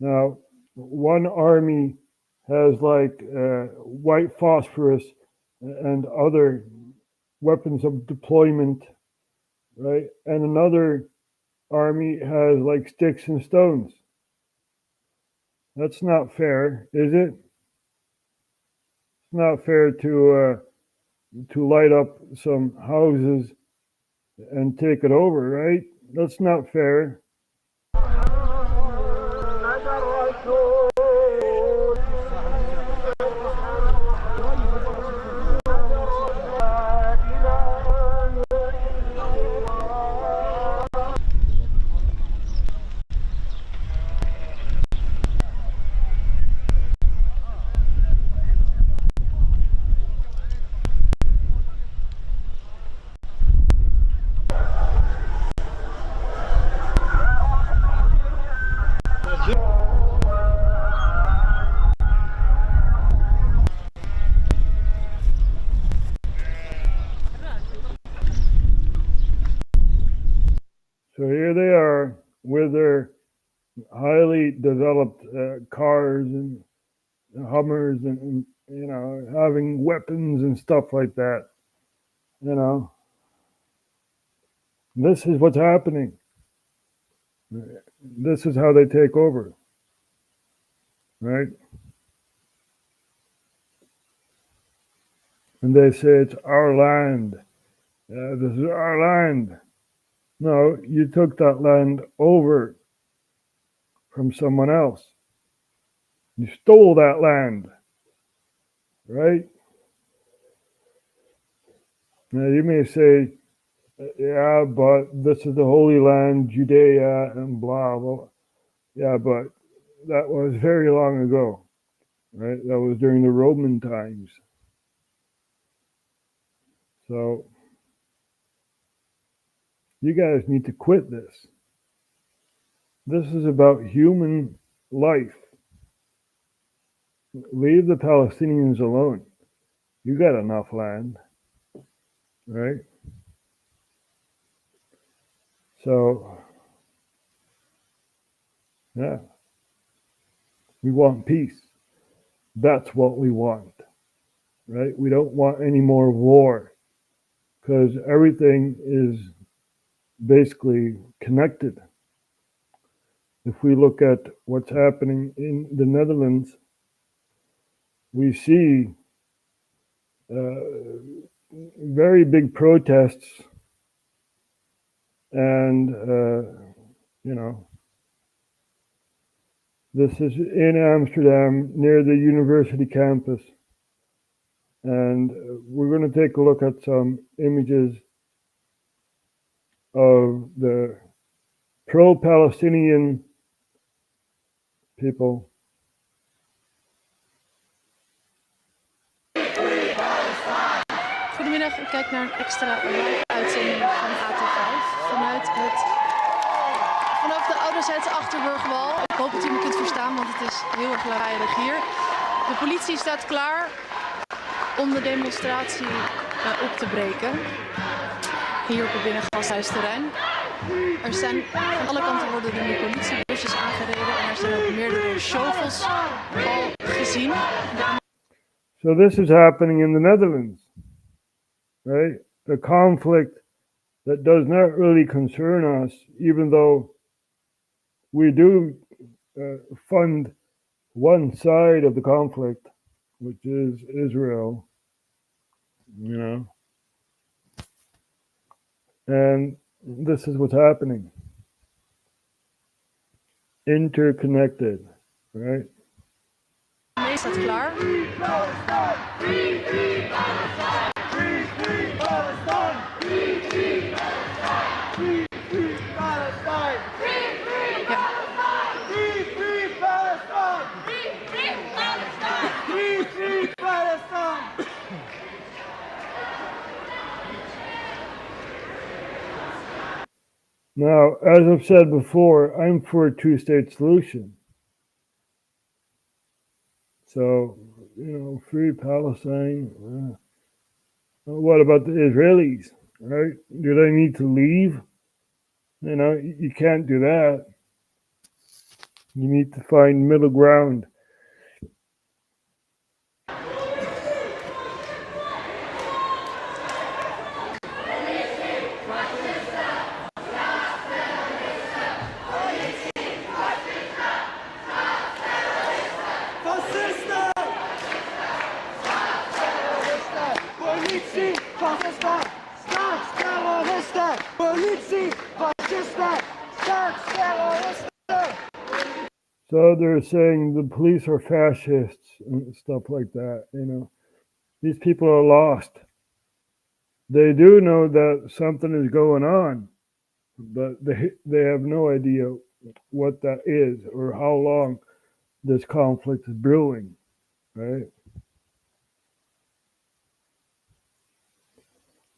Now, one army has white phosphorus and other weapons of deployment, right? And another army has sticks and stones. That's not fair, is it? It's not fair to light up some houses and take it over, right? That's not fair. So here they are with their highly developed cars and Hummers and having weapons and stuff like that. This is what's happening. This is how they take over, right? And they say it's our land. This is our land. No, you took that land over from someone else. You stole that land, right? Now you may say, yeah, but this is the Holy Land, Judea, and blah, blah. Yeah, but that was very long ago, right? That was during the Roman times. So you guys need to quit this. This is about human life. Leave the Palestinians alone. You got enough land, right? So, yeah, we want peace. That's what we want, right? We don't want any more war because everything is basically connected. If we look at what's happening in the Netherlands, we see very big protests and, this is in Amsterdam near the university campus. And we're going to take a look at some images of the pro-Palestinian people. Goedemiddag, u kijkt naar een extra live uitzending van AT5 vanaf de ouderzijds Achterburgwal. Ik hoop dat u me kunt verstaan, want het is heel erg lawaaiig hier. De politie staat klaar om de demonstratie op te breken. Hier op het binnengasthuisterrein. Er zijn van alle kanten worden er nu politiebusjes aangereden en er zijn ook meerdere shovels al gezien. So this is happening in the Netherlands, right? A conflict that does not really concern us, even though we do fund one side of the conflict, which is Israel, you know. And this is what's happening. Interconnected, right? Mee staat klaar. Now, as I've said before, I'm for a two-state solution. So, you know, free Palestine. What about the Israelis, right? Do they need to leave? You know, you can't do that. You need to find middle ground. So they're saying the police are fascists and stuff like that, you know. These people are lost. They do know that something is going on, but they have no idea what that is or how long this conflict is brewing, right?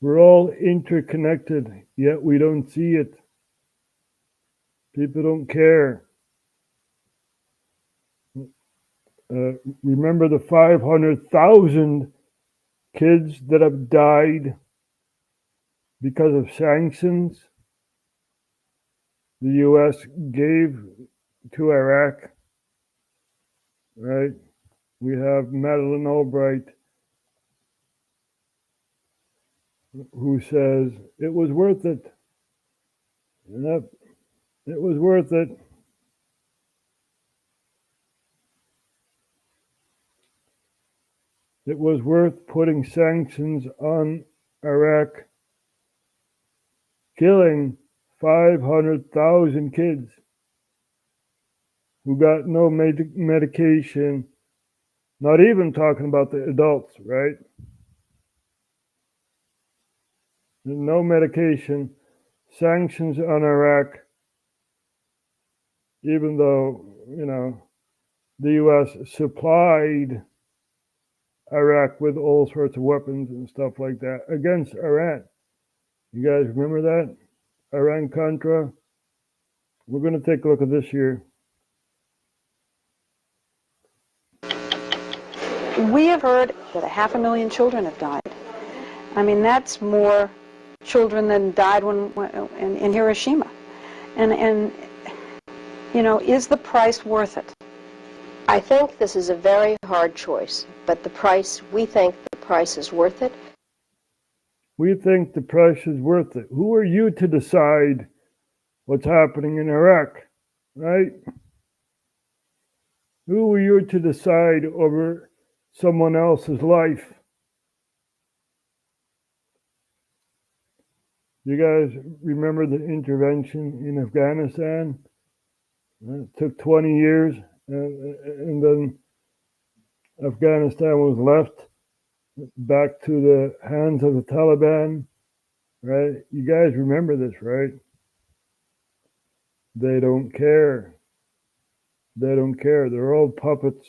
We're all interconnected, yet we don't see it. People don't care. Remember the 500,000 kids that have died because of sanctions the U.S. gave to Iraq, right? We have Madeleine Albright, who says it was worth it. Yep, it was worth it. It was worth putting sanctions on Iraq, killing 500,000 kids who got no medication, not even talking about the adults, right? No medication, sanctions on Iraq, even though, you know, the U.S. supplied Iraq with all sorts of weapons and stuff like that against Iran. You guys remember that? Iran-Contra? We're going to take a look at this here. We have heard that 500,000 children have died. I mean, that's more children than died in Hiroshima. And you know, is the price worth it? I think this is a very hard choice, but we think the price is worth it. We think the price is worth it. Who are you to decide what's happening in Iraq, right? Who are you to decide over someone else's life? You guys remember the intervention in Afghanistan? It took 20 years, and then Afghanistan was left back to the hands of the Taliban, right? You guys remember this, right? They don't care. They don't care. They're all puppets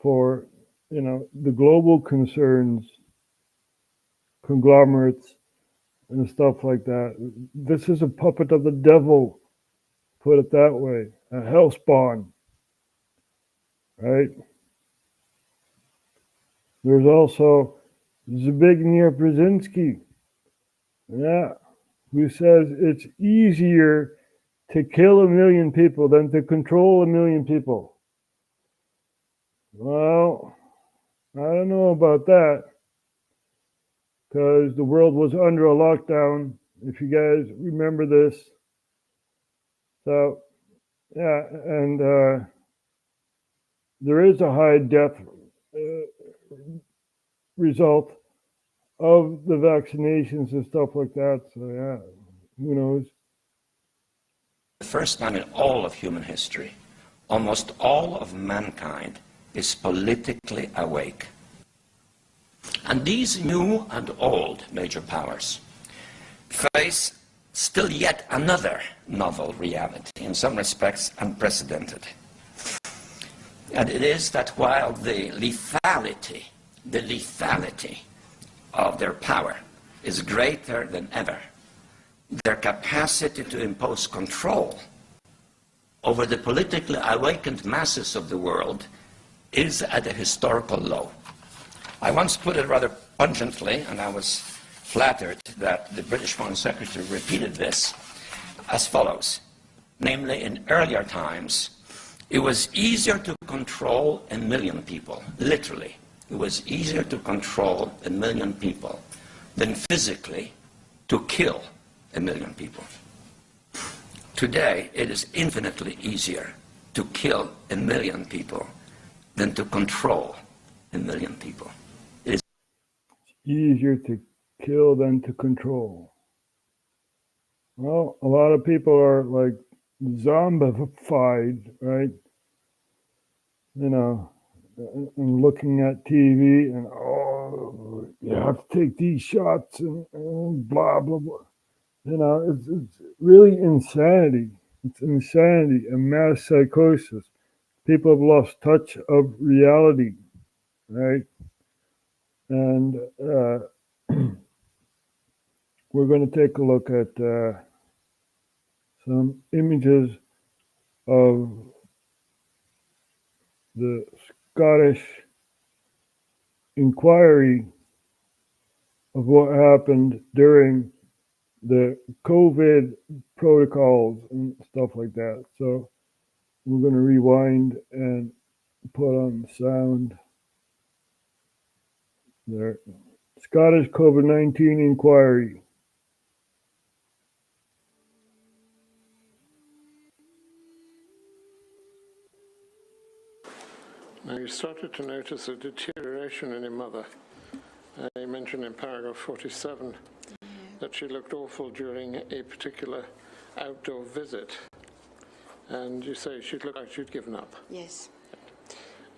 for, you know, the global concerns, conglomerates, and stuff like that. This is a puppet of the devil, put it that way, a hellspawn, right? There's also Zbigniew Brzezinski, yeah, who says it's easier to kill 1 million people than to control 1 million people. Well, I don't know about that, because the world was under a lockdown, if you guys remember this. So, yeah, and there is a high death result of the vaccinations and stuff like that. So, yeah, who knows? The first time in all of human history, almost all of mankind is politically awake. And these new and old major powers face still yet another novel reality, in some respects unprecedented. And it is that while the lethality of their power is greater than ever, their capacity to impose control over the politically awakened masses of the world is at a historical low. I once put it rather pungently, and I was flattered that the British Foreign Secretary repeated this, as follows. Namely, in earlier times, it was easier to control 1 million people, literally. It was easier to control 1 million people than physically to kill 1 million people. Today, it is infinitely easier to kill 1 million people than to control 1 million people. It is easier to kill than to control. Well, a lot of people are like zombified, right? You know, and looking at TV and, oh, you have to take these shots and blah, blah, blah. You know, it's really insanity. It's insanity and mass psychosis. People have lost touch of reality, right? And we're going to take a look at some images of the Scottish inquiry of what happened during the COVID protocols and stuff like that. So we're going to rewind and put on the sound there. Scottish COVID-19 inquiry. Now, you started to notice a deterioration in your mother. You mentioned in paragraph 47 that she looked awful during a particular outdoor visit. And you say she looked like she'd given up. Yes.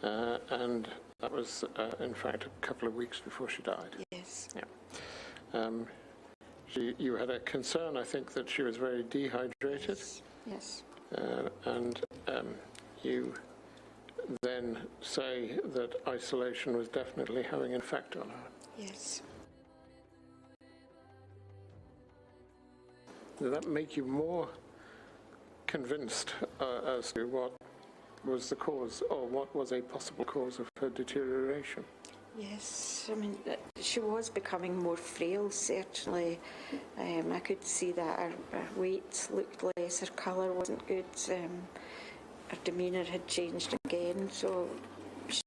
And that was, in fact, a couple of weeks before she died. Yes. Yeah. You had a concern, I think, that she was very dehydrated. Yes. And you then say that isolation was definitely having an effect on her. Yes. Did that make you more convinced as to what was the cause, or what was a possible cause of her deterioration? Yes, I mean, she was becoming more frail, certainly. I could see that her weight looked less, her colour wasn't good, her demeanour had changed again, so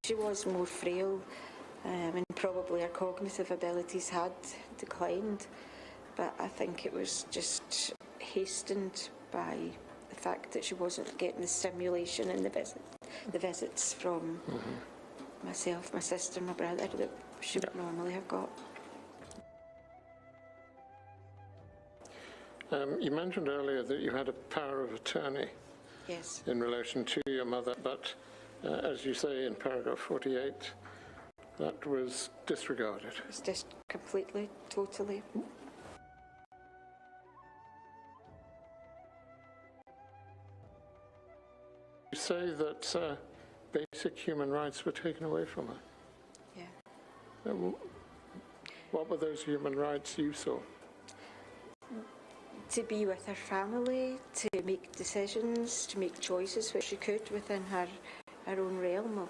she was more frail, and probably her cognitive abilities had declined. But I think it was just hastened by the fact that she wasn't getting the stimulation in the visits from myself, my sister, my brother that she would normally have got. You mentioned earlier that you had a power of attorney. Yes. In relation to your mother, but as you say in paragraph 48, that was disregarded. It was just completely, totally. You say that basic human rights were taken away from her. Yeah. What were those human rights you saw? To be with her family, to make decisions, to make choices which she could within her own realm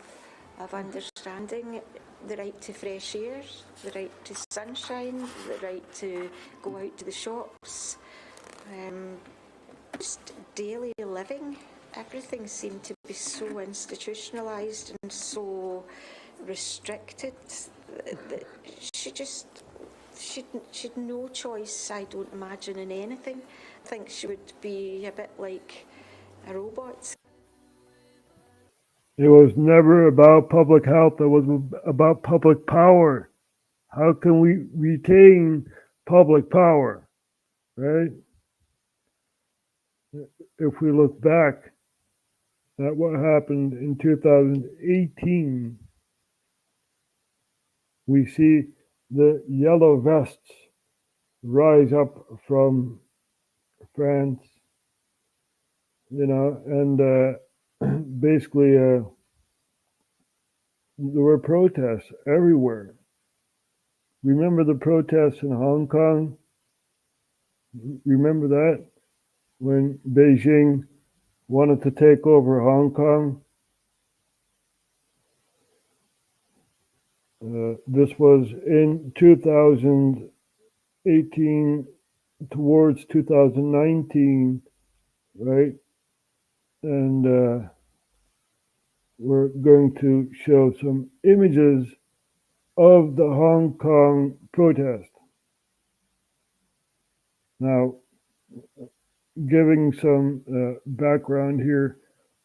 of understanding, the right to fresh air, the right to sunshine, the right to go out to the shops, Just daily living, everything seemed to be so institutionalised and so restricted that she'd no choice, I don't imagine, in anything. I think she would be a bit like a robot. It was never about public health, it was about public power. How can we retain public power, right? If we look back at what happened in 2018, we see the yellow vests rise up from France, and basically there were protests everywhere. Remember the protests in Hong Kong? Remember that? When Beijing wanted to take over Hong Kong? This was in 2018 towards 2019, right? And we're going to show some images of the Hong Kong protest. Now, giving some background here,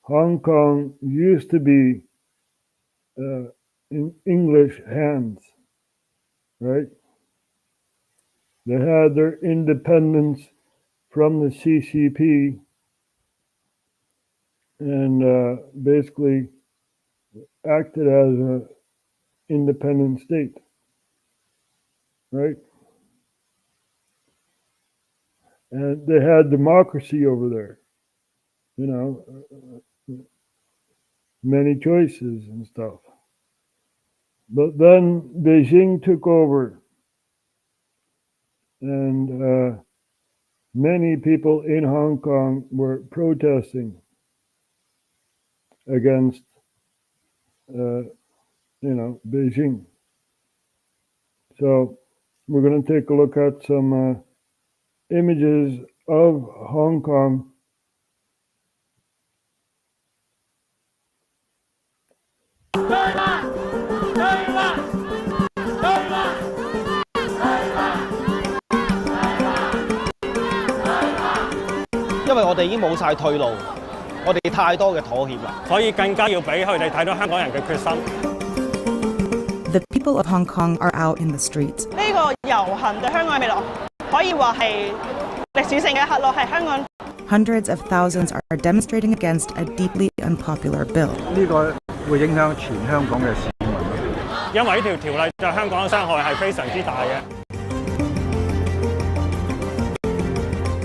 Hong Kong used to be in English hands, right? They had their independence from the CCP and basically acted as an independent state, right? And they had democracy over there, many choices and stuff. But then Beijing took over, and many people in Hong Kong were protesting against, Beijing. So we're going to take a look at some images of Hong Kong.因為我哋已經冇晒退路，我哋太多嘅妥協啦，所以更加要俾佢哋睇到香港人嘅決心。The people of Hong Kong are out in the streets. 呢個遊行對香港嘅未來可以話係歷史性嘅一刻咯，係香港。Hundreds of thousands are demonstrating against a deeply unpopular bill. 呢個會影響全香港嘅市民。因為呢條條例對香港嘅傷害係非常之大嘅。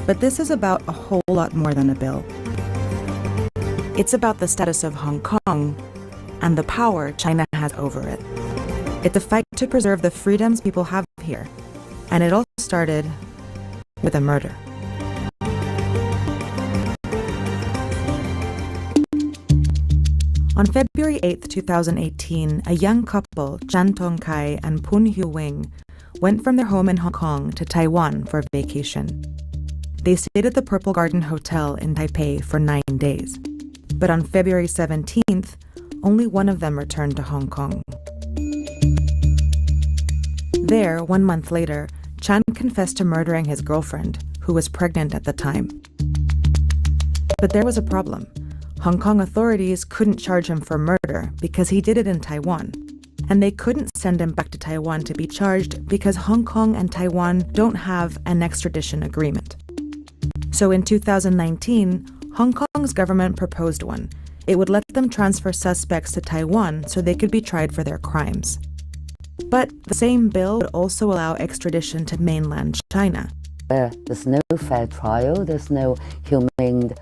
But this is about a whole lot more than a bill. It's about the status of Hong Kong and the power China has over it. It's a fight to preserve the freedoms people have here. And it all started with a murder. On February 8, 2018, a young couple, Chan Tong Kai and Poon Hyu Wing, went from their home in Hong Kong to Taiwan for vacation. They stayed at the Purple Garden Hotel in Taipei for 9 days. But on February 17th, only one of them returned to Hong Kong. There, 1 month later, Chan confessed to murdering his girlfriend, who was pregnant at the time. But there was a problem. Hong Kong authorities couldn't charge him for murder because he did it in Taiwan. And they couldn't send him back to Taiwan to be charged because Hong Kong and Taiwan don't have an extradition agreement. So in 2019, Hong Kong's government proposed one. It would let them transfer suspects to Taiwan so they could be tried for their crimes. But the same bill would also allow extradition to mainland China. There's no fair trial, there's no humane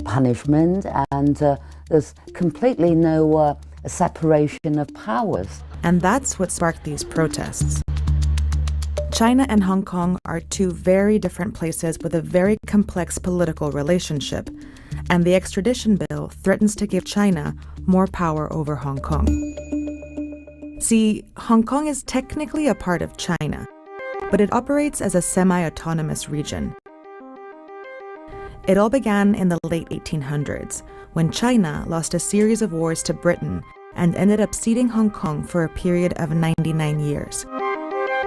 punishment, and there's completely no separation of powers. And that's what sparked these protests. China and Hong Kong are two very different places with a very complex political relationship, and the extradition bill threatens to give China more power over Hong Kong. See, Hong Kong is technically a part of China, but it operates as a semi-autonomous region. It all began in the late 1800s, when China lost a series of wars to Britain and ended up ceding Hong Kong for a period of 99 years.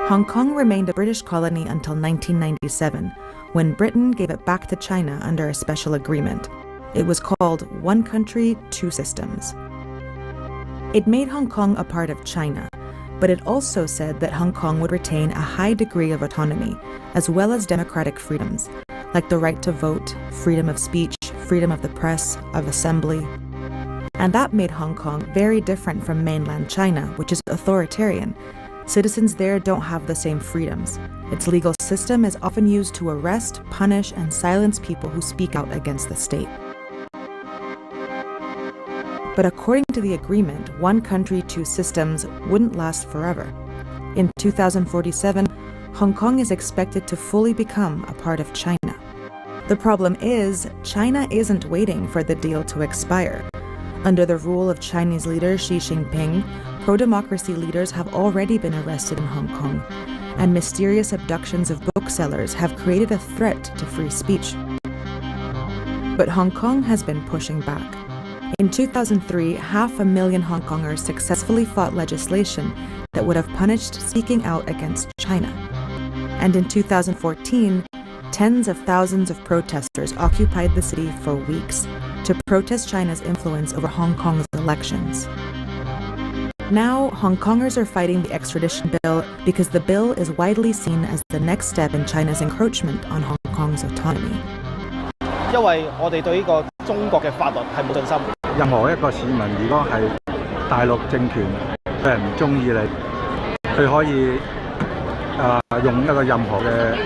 Hong Kong remained a British colony until 1997, when Britain gave it back to China under a special agreement. It was called One Country, Two Systems. It made Hong Kong a part of China, but it also said that Hong Kong would retain a high degree of autonomy, as well as democratic freedoms, like the right to vote, freedom of speech, freedom of the press, of assembly. And that made Hong Kong very different from mainland China, which is authoritarian. Citizens there don't have the same freedoms. Its legal system is often used to arrest, punish, and silence people who speak out against the state. But according to the agreement, one country, two systems wouldn't last forever. In 2047, Hong Kong is expected to fully become a part of China. The problem is, China isn't waiting for the deal to expire. Under the rule of Chinese leader Xi Jinping, pro-democracy leaders have already been arrested in Hong Kong, and mysterious abductions of booksellers have created a threat to free speech. But Hong Kong has been pushing back. In 2003, 500,000 Hong Kongers successfully fought legislation that would have punished speaking out against China. And in 2014, tens of thousands of protesters occupied the city for weeks to protest China's influence over Hong Kong's elections. Now, Hong Kongers are fighting the extradition bill because the bill is widely seen as the next step in China's encroachment on Hong Kong's autonomy. 因為我哋對呢個中國嘅法律係冇信心。任何一個市民，如果係大陸政權佢係唔中意你，佢可以用一個任何嘅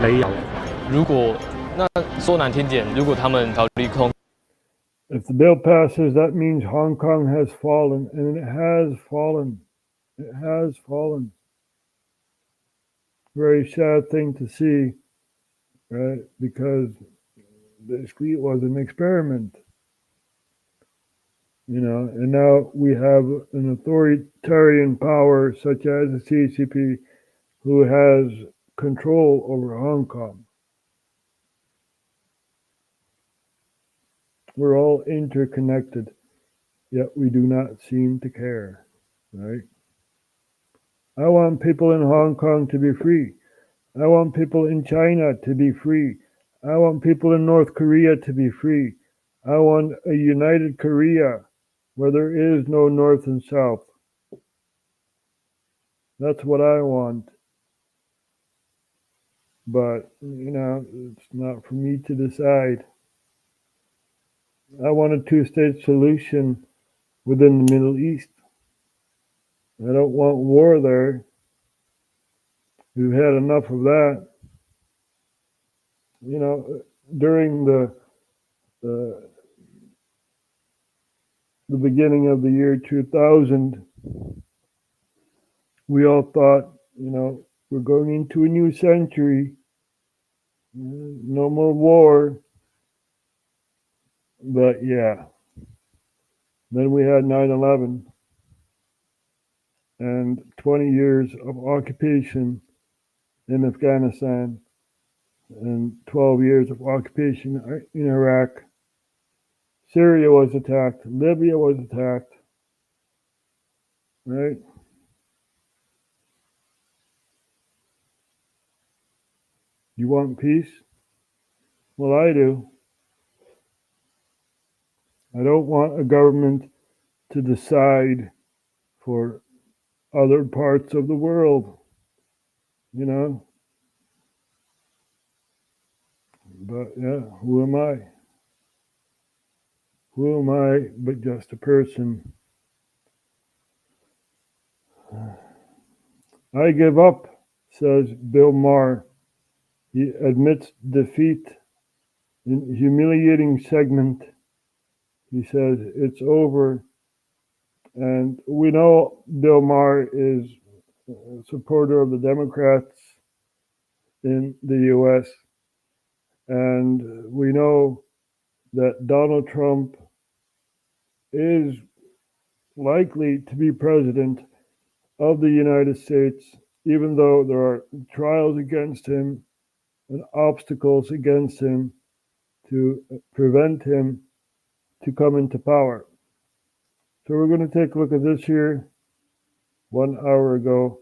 理由。如果那說難聽點，如果他們逃離空。If the bill passes, that means Hong Kong has fallen, and it has fallen. It has fallen. Very sad thing to see, right? Because basically it was an experiment. You know, and now we have an authoritarian power such as the CCP who has control over Hong Kong. We're all interconnected, yet we do not seem to care, right? I want people in Hong Kong to be free. I want people in China to be free. I want people in North Korea to be free. I want a united Korea where there is no North and South. That's what I want. But, you know, it's not for me to decide. I want a two-state solution within the Middle East. I don't want war there. We've had enough of that. You know, during the beginning of the year 2000, we all thought, you know, we're going into a new century. No more war. But yeah, then we had 9/11 and 20 years of occupation in Afghanistan and 12 years of occupation in Iraq. Syria was attacked. Libya was attacked. Right? You want peace? Well, I do. I don't want a government to decide for other parts of the world, you know? But yeah, who am I? Who am I but just a person? I give up, says Bill Maher. He admits defeat in humiliating segment. He says it's over. And we know Bill Maher is a supporter of the Democrats in the US. And we know that Donald Trump is likely to be president of the United States, even though there are trials against him and obstacles against him. to prevent him to come into power. So we're going to take a look at this here 1 hour ago.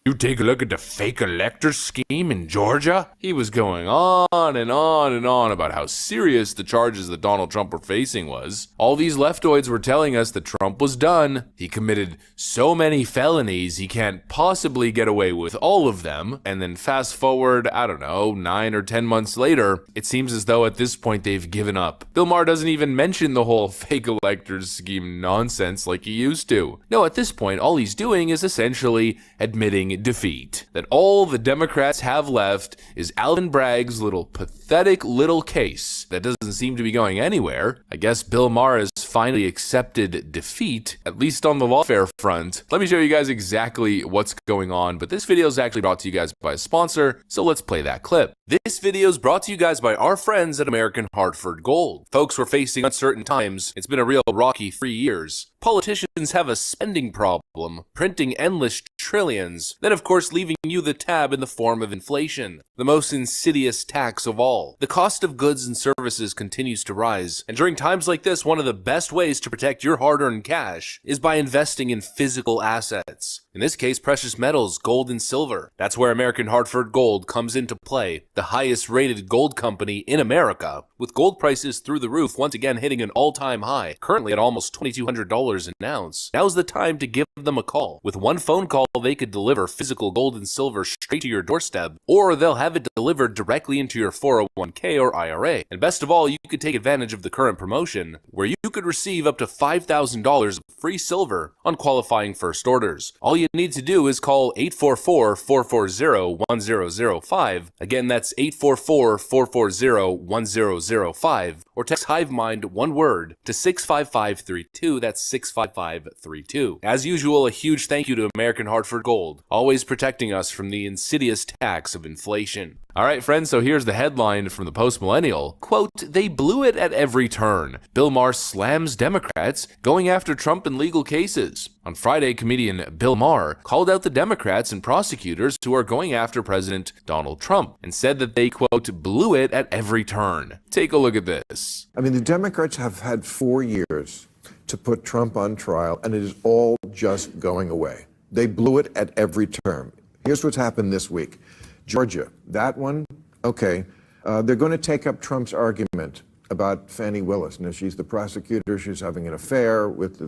You take a look at the fake elector scheme in Georgia? He was going on and on and on about how serious the charges that Donald Trump were facing was. All these leftoids were telling us that Trump was done. He committed so many felonies he can't possibly get away with all of them. And then fast forward, I don't know, 9 or 10 months later, it seems as though at this point they've given up. Bill Maher doesn't even mention the whole fake electors scheme nonsense like he used to. No, at this point, all he's doing is essentially admitting defeat. That all the Democrats have left is Alvin Bragg's little pathetic little case that doesn't seem to be going anywhere. I guess Bill Maher has finally accepted defeat, at least on the lawfare front. Let me show you guys exactly what's going on, but this video is actually brought to you guys by a sponsor, so let's play that clip. This video is brought to you guys by our friends at American Hartford Gold. Folks, we're facing uncertain times. It's been a real rocky 3 years. Politicians have a spending problem, printing endless trillions, then of course leaving you the tab in the form of inflation, the most insidious tax of all. The cost of goods and services continues to rise, and during times like this, one of the best ways to protect your hard-earned cash is by investing in physical assets. In this case, precious metals, gold and silver. That's where American Hartford Gold comes into play, the highest rated gold company in America, with gold prices through the roof once again hitting an all-time high, currently at almost $2,200 an ounce. Now's the time to give them a call. With one phone call, they could deliver physical gold and silver straight to your doorstep, or they'll have it delivered directly into your 401k or IRA. And best of all, you could take advantage of the current promotion, where you could receive up to $5,000 of free silver on qualifying first orders. All you need to do is call 844-440-1005. Again, that's 844-440-1005, or text HiveMind one word to 65532. That's 65532. As usual, a huge thank you to American Hartford Gold, always protecting us from the insidious tax of inflation. Alright friends, so here's the headline from the Post-Millennial. Quote, they blew it at every turn. Bill Maher slams Democrats going after Trump in legal cases. On Friday, comedian Bill Maher called out the Democrats and prosecutors who are going after President Donald Trump and said that they, quote, blew it at every turn. Take a look at this. I mean, the Democrats have had 4 years to put Trump on trial, and it is all just going away. They blew it at every turn. Here's what's happened this week. Georgia, that one, okay. They're going to take up Trump's argument about Fani Willis. Now, she's the prosecutor. She's having an affair with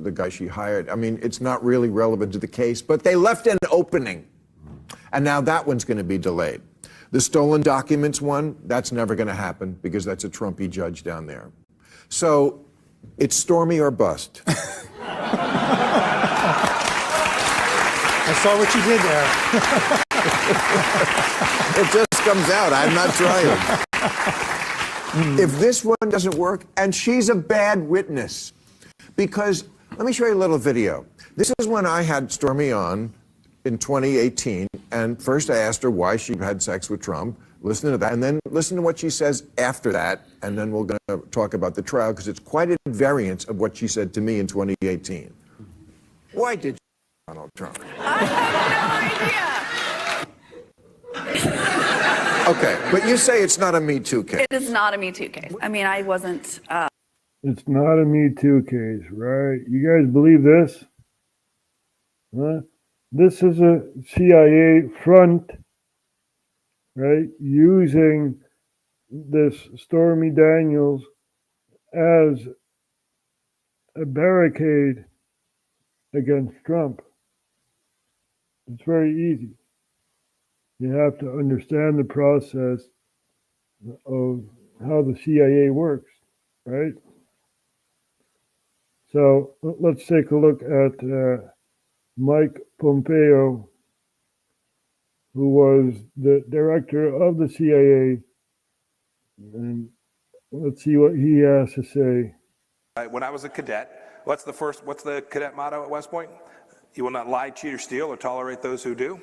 the guy she hired. I mean, it's not really relevant to the case, but they left an opening. And now that one's going to be delayed. The stolen documents one, that's never going to happen because that's a Trumpy judge down there. So it's Stormy or bust. I saw what you did there. It just comes out. I'm not trying. If this one doesn't work, and she's a bad witness, because let me show you a little video. This is when I had Stormy on in 2018, and first I asked her why she had sex with Trump. Listen to that, and then listen to what she says after that, and then we're going to talk about the trial, because it's quite a variance of what she said to me in 2018. Why did you Donald Trump? I have no idea. Okay, but you say it's not a Me Too case. It is not a Me Too case. I mean, I wasn't... It's not a Me Too case, right? You guys believe this? Huh? This is a CIA front, right? Using this Stormy Daniels as a barricade against Trump. It's very easy. You have to understand the process of how the CIA works, right? So let's take a look at Mike Pompeo, who was the director of the CIA, and let's see what he has to say. When I was a cadet, what's the cadet motto at West Point? You will not lie, cheat, or steal, or tolerate those who do.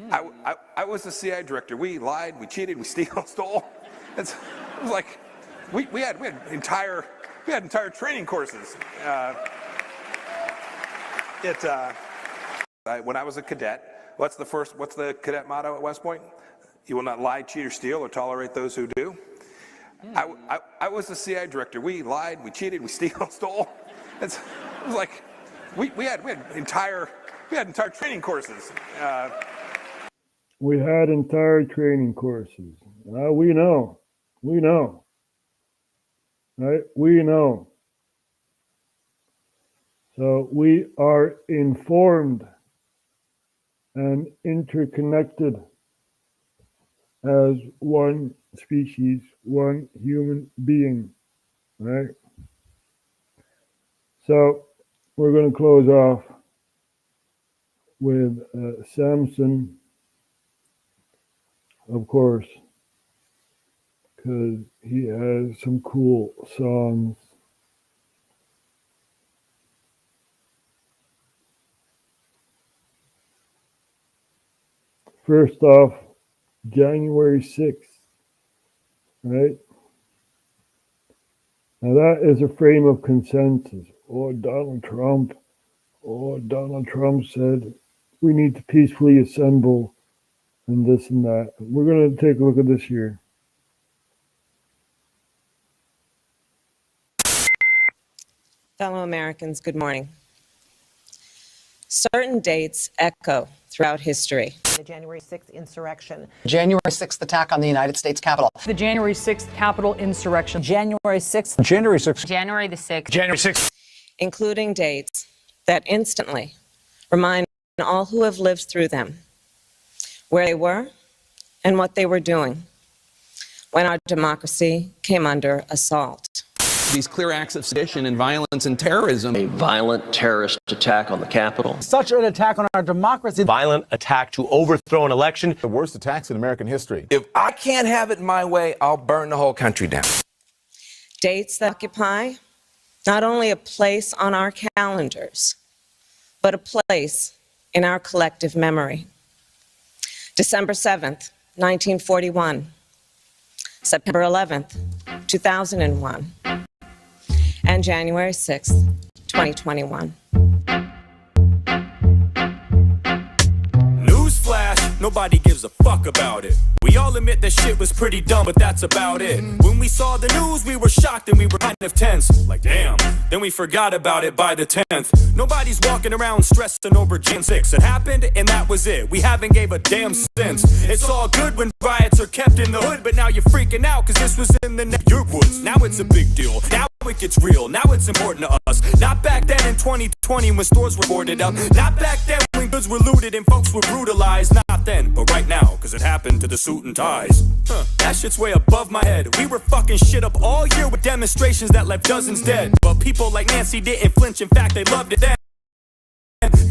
I was the CIA director. We lied, we cheated, we stole. It was like we had entire training courses. When I was a cadet, what's the cadet motto at West Point? You will not lie, cheat, or steal, or tolerate those who do. I was the CIA director. We lied, we cheated, we stole. It was like we had entire training courses. We had entire training courses. We know, right? We know. So we are informed and interconnected as one species, one human being, right? So we're going to close off with Samson, of course, because he has some cool songs. First off, January 6th, right? Now that is a frame of consensus. Donald Trump said we need to peacefully assemble and this and that. We're going to take a look at this here. Fellow Americans, good morning. Certain dates echo throughout history. The January 6th insurrection. January 6th attack on the United States Capitol. The January 6th Capitol insurrection. January 6th. January 6th. January the 6th. January 6th. Including dates that instantly remind all who have lived through them where they were and what they were doing when our democracy came under assault. These clear acts of sedition and violence and terrorism. A violent terrorist attack on the Capitol. Such an attack on our democracy. Violent attack to overthrow an election. The worst attacks in American history. If I can't have it my way, I'll burn the whole country down. Dates that occupy not only a place on our calendars, but a place in our collective memory. December 7th, 1941. September 11th, 2001. And January 6th, 2021. Newsflash, nobody gives a fuck about it. We all admit that shit was pretty dumb, but that's about it. When we saw the news, we were shocked and we were kind of tense. Like, damn. Then we forgot about it by the 10th. Nobody's walking around stressing over Jan 6. It happened and that was it. We haven't gave a damn since. It's all good when riots are kept in the hood, but now you're freaking out because this was in the your woods. Now it's a big deal. Now it gets real. Now it's important to us. Not back then in 2020 when stores were boarded up. Not back then when goods were looted and folks were brutalized. Not then, but right now, because it happened to the suit and ties. That shit's way above my head. We were fucking shit up all year with demonstrations that left dozens dead. But people like Nancy didn't flinch. In fact, they loved it then.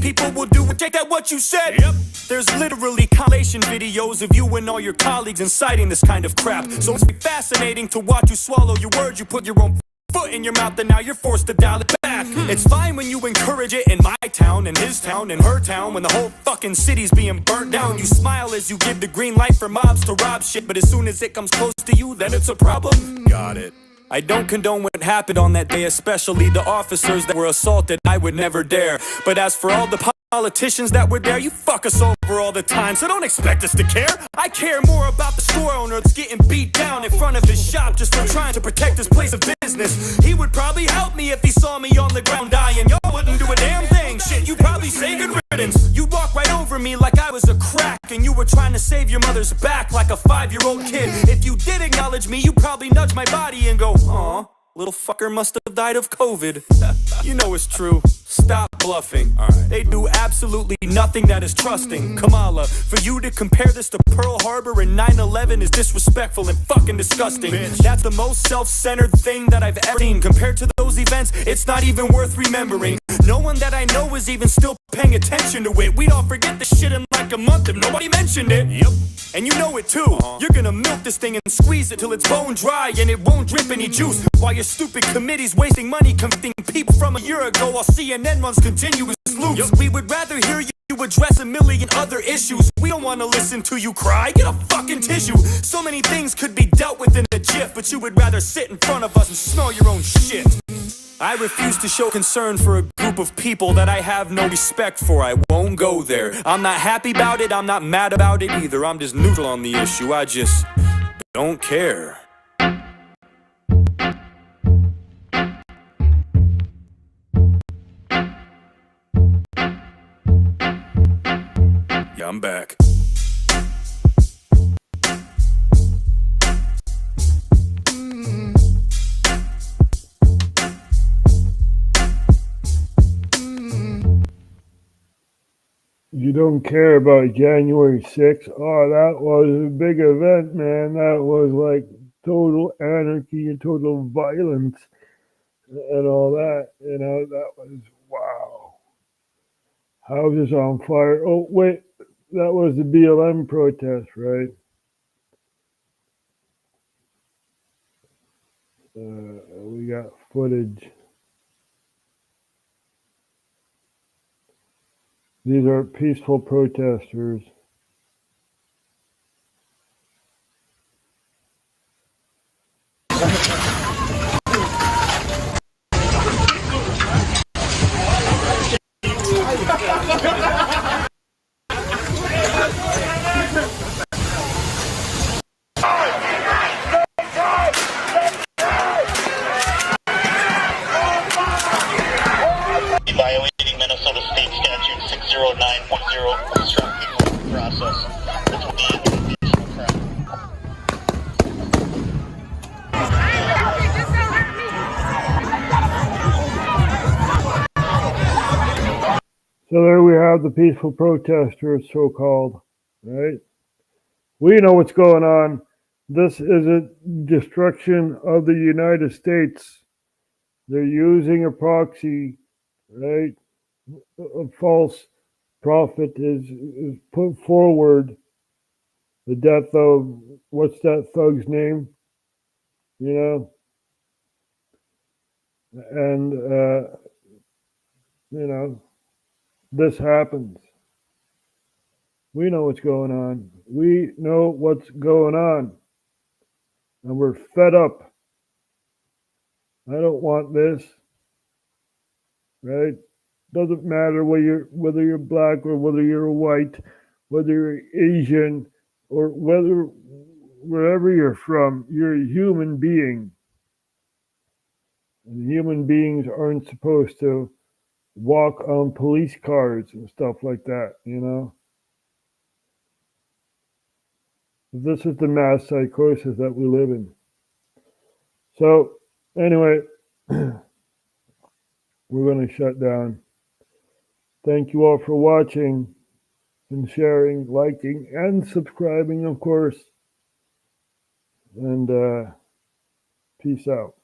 People will do it. Take that what you said. Yep. There's literally compilation videos of you and all your colleagues inciting this kind of crap. So it's fascinating to watch you swallow your words. You put your own foot in your mouth and now you're forced to dial it back. It's fine when you encourage it in my town, in his town, in her town. When the whole fucking city's being burnt down, you smile as you give the green light for mobs to rob shit. But as soon as it comes close to you, then it's a problem. Got it. I don't condone what happened on that day, especially the officers that were assaulted. I would never dare. But as for all the politicians that were there, you fuck us over all the time, so don't expect us to care. I care more about the store owner that's getting beat down in front of his shop just for trying to protect his place of business. He would probably help me if he saw me on the ground dying. Y'all wouldn't do a damn thing. Shit, you'd probably say good riddance. You'd walk right over me like I was a crack and you were trying to save your mother's back like a 5-year-old kid. If you did acknowledge me, you'd probably nudge my body and go, aw, little fucker must have died of COVID. You know it's true. Stop bluffing. They do absolutely nothing that is trusting. Kamala, for you to compare this to Pearl Harbor and 9/11 is disrespectful and fucking disgusting. Bitch. That's the most self-centered thing that I've ever seen. Compared to those events, it's not even worth remembering. No one that I know is even still paying attention to it. We'd all forget the shit in like a month if nobody mentioned it. Yep. And you know it too. You're gonna milk this thing and squeeze it till it's bone dry and it won't drip any juice. While your stupid committee's wasting money convicting people from a year ago while CNN runs continuous loops. Yep. We would rather hear you address a million other issues. We don't want to listen to you cry. Get a fucking tissue. So many things could be dealt with in a jiff, but you would rather sit in front of us and smell your own shit. I refuse to show concern for a group of people that I have no respect for. I won't go there. I'm not happy about it, I'm not mad about it either. I'm just neutral on the issue, I just don't care. Yeah, I'm back. You don't care about January 6th? Oh, that was a big event, man. That was like total anarchy and total violence and all that. You know, that was, wow. Houses on fire. Oh, wait, that was the BLM protest, right? We got footage. These are peaceful protesters. Violating Minnesota State Statute 609.0, obstructing the process, which will be a peaceful crime. So there we have the peaceful protesters, so-called, right? We know what's going on. This is a destruction of the United States. They're using a proxy, right? A false prophet is put forward. The death of, what's that thug's name? You know? And, you know, this happens. We know what's going on. We know what's going on. And we're fed up. I don't want this. Right? Doesn't matter whether you're black or whether you're white, whether you're Asian, or wherever you're from, you're a human being. And human beings aren't supposed to walk on police cars and stuff like that, you know? This is the mass psychosis that we live in. So, anyway, we're going to shut down. Thank you all for watching and sharing, liking, and subscribing, of course. And peace out.